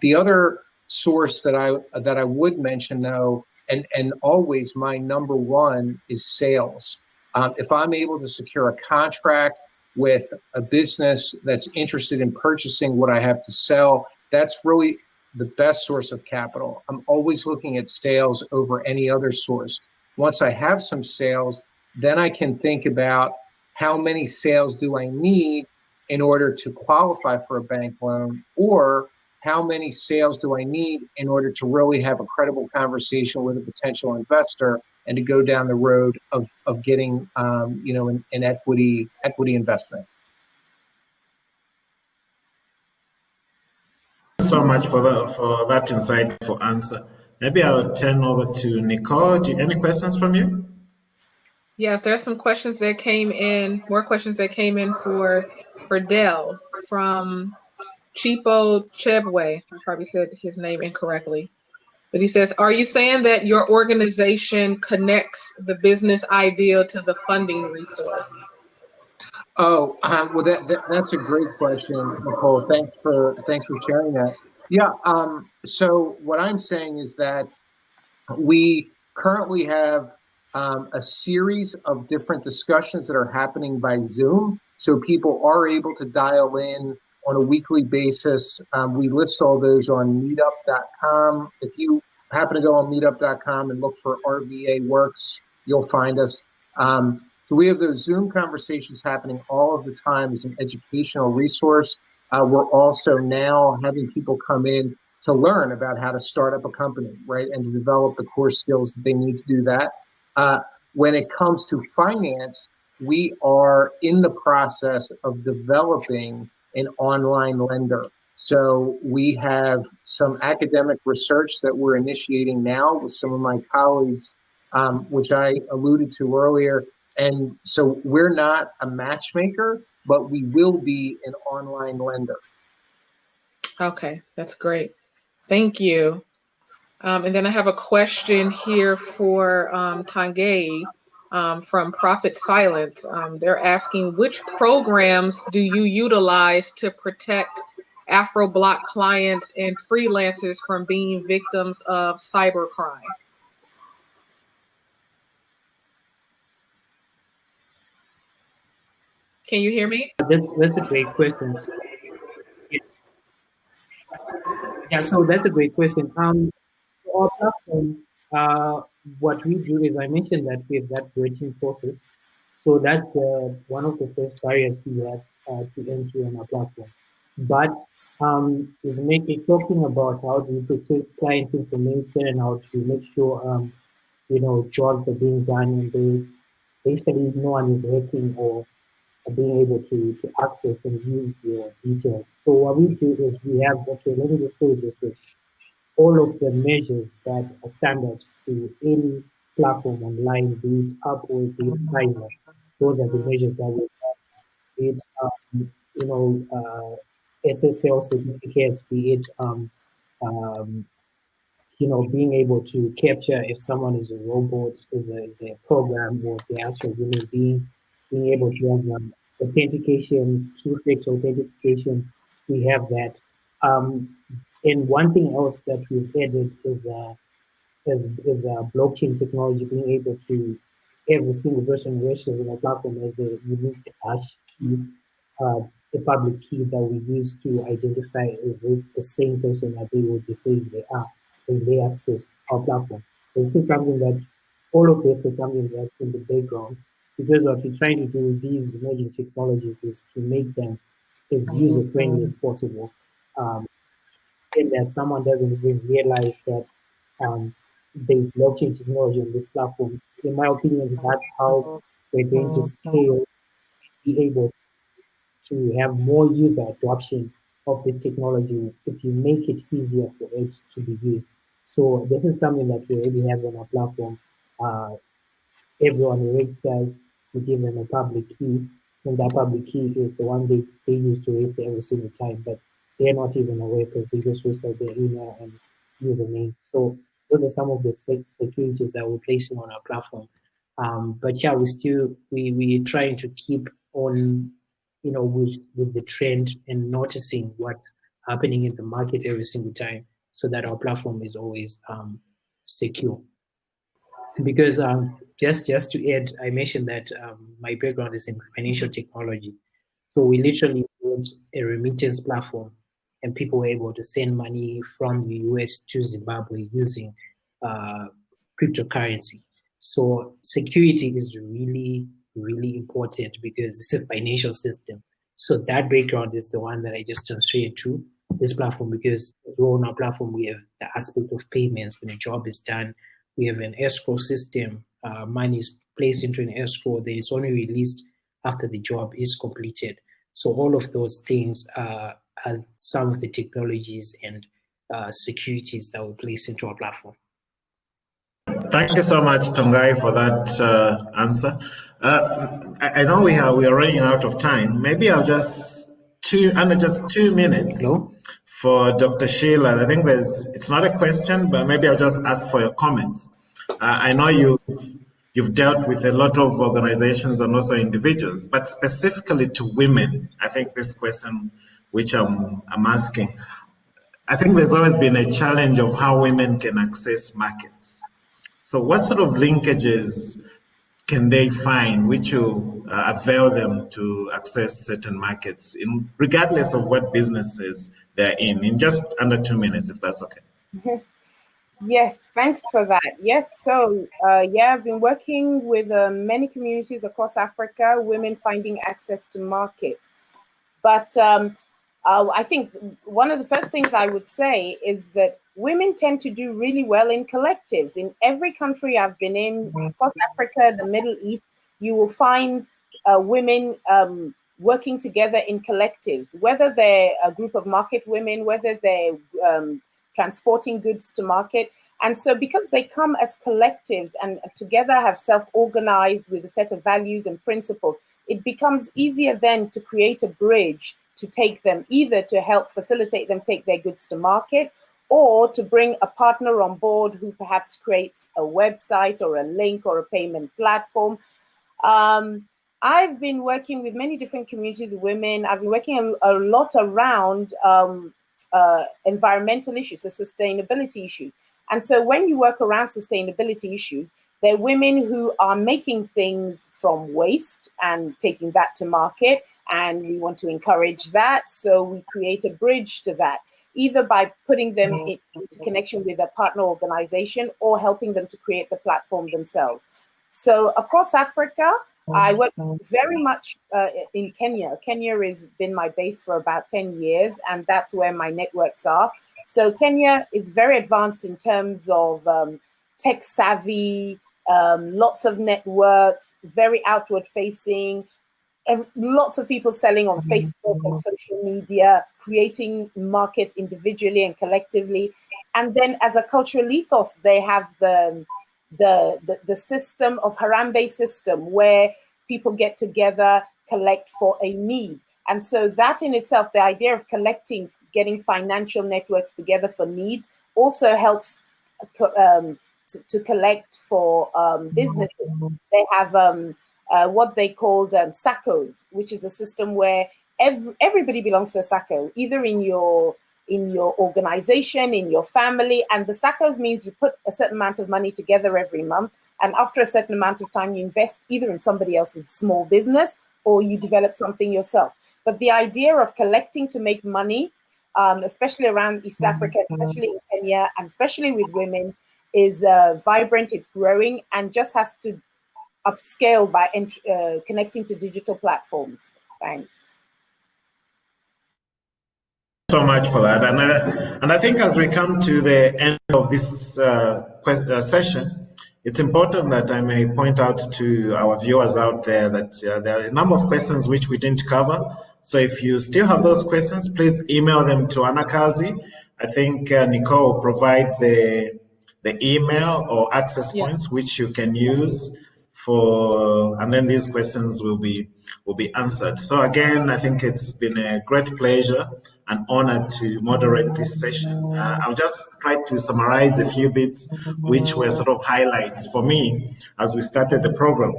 The other source that I would mention, though, and always my number one, is sales. If I'm able to secure a contract with a business that's interested in purchasing what I have to sell, that's really the best source of capital. I'm always looking at sales over any other source. Once I have some sales, then I can think about how many sales do I need in order to qualify for a bank loan, or how many sales do I need in order to really have a credible conversation with a potential investor and to go down the road of getting an equity investment. Thank you so much for that insightful answer. Maybe I'll turn over to Nicole. Any questions from you? Yes, there's some questions that came in, more questions that came in for Dell from Chipo Chebwe. I probably said his name incorrectly. But he says, are you saying that your organization connects the business idea to the funding resource? Oh, well, that's a great question, Nicole. Thanks for sharing that. Yeah. So what I'm saying is that we currently have a series of different discussions that are happening by Zoom. So people are able to dial in on a weekly basis. We list all those on meetup.com. If you happen to go on meetup.com and look for RVA Works, you'll find us. So we have those Zoom conversations happening all of the time as an educational resource. We're also now having people come in to learn about how to start up a company, right, and to develop the core skills that they need to do that. When it comes to finance, we are in the process of developing an online lender. So we have some academic research that we're initiating now with some of my colleagues, which I alluded to earlier. And so we're not a matchmaker, but we will be an online lender. Okay, that's great. Thank you. And then I have a question here for Tongayi from Profit Silence. They're asking, which programs do you utilize to protect Afro Block clients and freelancers from being victims of cybercrime? Can you hear me? That's a great question. Yes. Yeah, so that's a great question. For our platform, what we do is, I mentioned that we have that vetting process. So that's one of the first barriers we have to entry on our platform. But it's talking about how to protect client information and how to make sure jobs are being done, and basically no one is hacking or being able to access and use your details. So what we do is we have, let me just put it this way, all of the measures that are standard to any platform online, be it Upwork, be it Fiverr, those are the measures that we have. Be it, SSL certificates, be it, being able to capture if someone is a robot, is a program, or the actual human being, being able to have authentication, two-factor authentication, we have that. And one thing else that we've added is blockchain technology, being able to every single person who registers on our platform as a unique hash key, a public key that we use to identify is it the same person that they would be saying they are when they access our platform. So this is something that all of this is something that's in the background, because what we're trying to do with these emerging technologies is to make them as user-friendly as possible. And that someone doesn't even realize that there's blockchain technology on this platform. In my opinion, that's how we're going to scale, be able to have more user adoption of this technology if you make it easier for it to be used. So this is something that we already have on our platform. Everyone who registers, we give them a public key, and that public key is the one they use to register every single time, but they're not even aware because they just register their email and username. So those are some of the securities that we're placing on our platform. But yeah, we're trying to keep on, with the trend and noticing what's happening in the market every single time, so that our platform is always secure. Because just to add, I mentioned that my background is in financial technology. So we literally built a remittance platform, and people were able to send money from the US to Zimbabwe using cryptocurrency. So security is really, really important because it's a financial system. So that background is the one that I just transferred to this platform, because on our platform, we have the aspect of payments. When a job is done, we have an escrow system. Money is placed into an escrow, then it's only released after the job is completed. So all of those things are some of the technologies and securities that we place into our platform. Thank you so much, Tongayi, for that answer. I know we are running out of time. Maybe I'll just under just 2 minutes. Hello? For Dr. Sheila. I think it's not a question, but maybe I'll just ask for your comments. I know you've dealt with a lot of organizations and also individuals, but specifically to women, I think this question, which I'm asking, I think there's always been a challenge of how women can access markets. So what sort of linkages can they find which will avail them to access certain markets, regardless of what businesses they're in just under 2 minutes, if that's okay? Yes, thanks for that. Yes, so I've been working with many communities across Africa, women finding access to markets. But I think one of the first things I would say is that women tend to do really well in collectives. In every country I've been in, across Africa, the Middle East, you will find women working together in collectives, whether they're a group of market women, whether they're transporting goods to market. And so because they come as collectives and together have self-organized with a set of values and principles, it becomes easier then to create a bridge to take them, either to help facilitate them take their goods to market, or to bring a partner on board who perhaps creates a website or a link or a payment platform. I've been working with many different communities of women. I've been working a lot around environmental issues, so sustainability issues. And so when you work around sustainability issues, there are women who are making things from waste and taking that to market, and we want to encourage that. So we create a bridge to that, either by putting them into connection with a partner organization or helping them to create the platform themselves. So across Africa, I work very much in Kenya. Kenya has been my base for about 10 years, and that's where my networks are. So Kenya is very advanced in terms of tech savvy, lots of networks, very outward facing, lots of people selling on Facebook and social media, creating markets individually and collectively. And then as a cultural ethos, they have the system of Harambee system, where people get together, collect for a need. And so that in itself, the idea of collecting, getting financial networks together for needs, also helps to collect for businesses. They have what they call SACCOs, which is a system where everybody belongs to a SACCO, either in your organization, in your family. And the SACCOs means you put a certain amount of money together every month, and after a certain amount of time, you invest either in somebody else's small business or you develop something yourself. But the idea of collecting to make money, especially around East Africa, especially in Kenya, and especially with women, is vibrant, it's growing, and just has to upscale by connecting to digital platforms. Thanks. So much for that. And I think as we come to the end of this session, it's important that I may point out to our viewers out there that there are a number of questions which we didn't cover. So if you still have those questions, please email them to Anakazi. I think Nicole will provide the email or access points which you can use and then these questions will be answered. So again, I think it's been a great pleasure and honor to moderate this session. I'll just try to summarize a few bits which were sort of highlights for me as we started the program.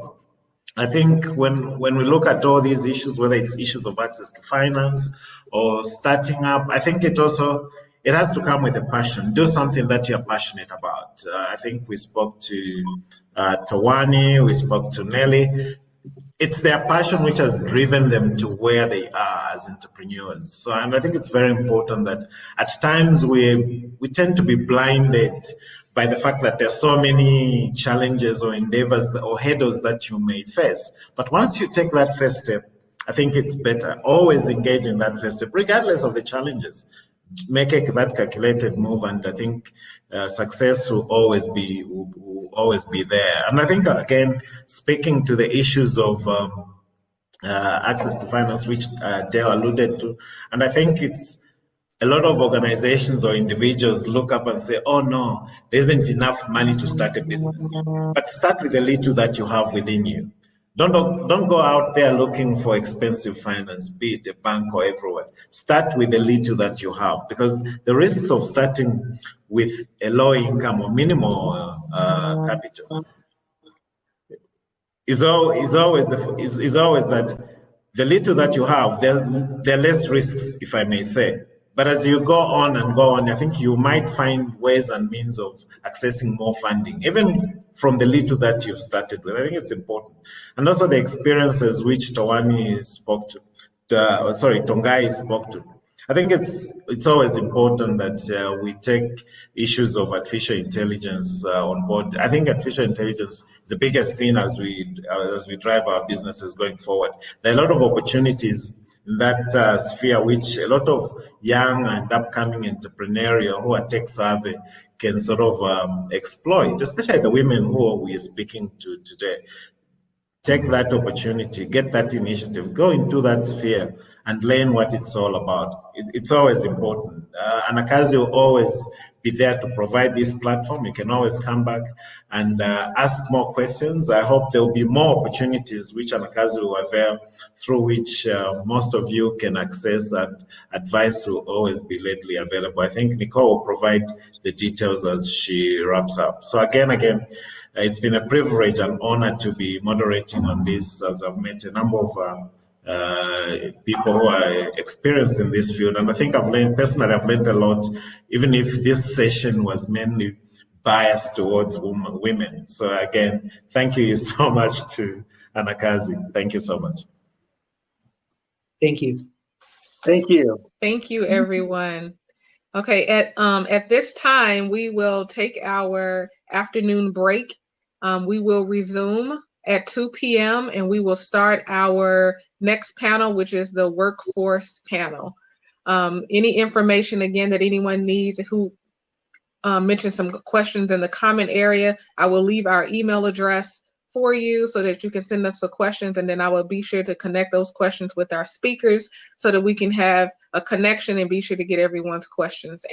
I think when we look at all these issues, whether it's issues of access to finance or starting up, I think it has to come with a passion. Do something that you're passionate about. I think we spoke to Tawani, we spoke to Nelly. It's their passion which has driven them to where they are as entrepreneurs. So, and I think it's very important that at times we tend to be blinded by the fact that there's so many challenges or endeavors or hurdles that you may face. But once you take that first step, I think it's better. Always engage in that first step, regardless of the challenges. Make that calculated move, and I think success will always be there. And I think, again, speaking to the issues of access to finance, which Dale alluded to, and I think it's a lot of organizations or individuals look up and say, oh no, there isn't enough money to start a business. But start with the little that you have within you. Don't go out there looking for expensive finance, be it a bank or everywhere. Start with the little that you have, because the risks of starting with a low income or minimal capital is always that the little that you have, there are less risks, if I may say. But as you go on, I think you might find ways and means of accessing more funding, even from the little that you've started with. I think it's important. And also the experiences which Tongayi spoke to. I think it's always important that we take issues of artificial intelligence on board. I think artificial intelligence is the biggest thing as we drive our businesses going forward. There are a lot of opportunities in that sphere, which a lot of young and upcoming entrepreneurial who are tech savvy can sort of exploit, especially the women who we are speaking to today. Take that opportunity, get that initiative, go into that sphere and learn what it's all about. It's always important. Anakazi will always be there to provide this platform. You can always come back and ask more questions. I hope there will be more opportunities which Anakazi will avail, through which most of you can access, and advice will always be readily available. I think Nicole will provide the details as she wraps up. So again, it's been a privilege and honor to be moderating on this, as I've met a number of people who are experienced in this field. And I think I've learned a lot, even if this session was mainly biased towards women. So again, thank you so much to Anakazi. Thank you so much. Thank you. Thank you. Thank you, everyone. Okay, at this time, we will take our afternoon break. We will resume at 2 p.m. and we will start our next panel, which is the workforce panel. Any information, again, that anyone needs, who mentioned some questions in the comment area, I will leave our email address for you so that you can send us the questions, and then I will be sure to connect those questions with our speakers so that we can have a connection and be sure to get everyone's questions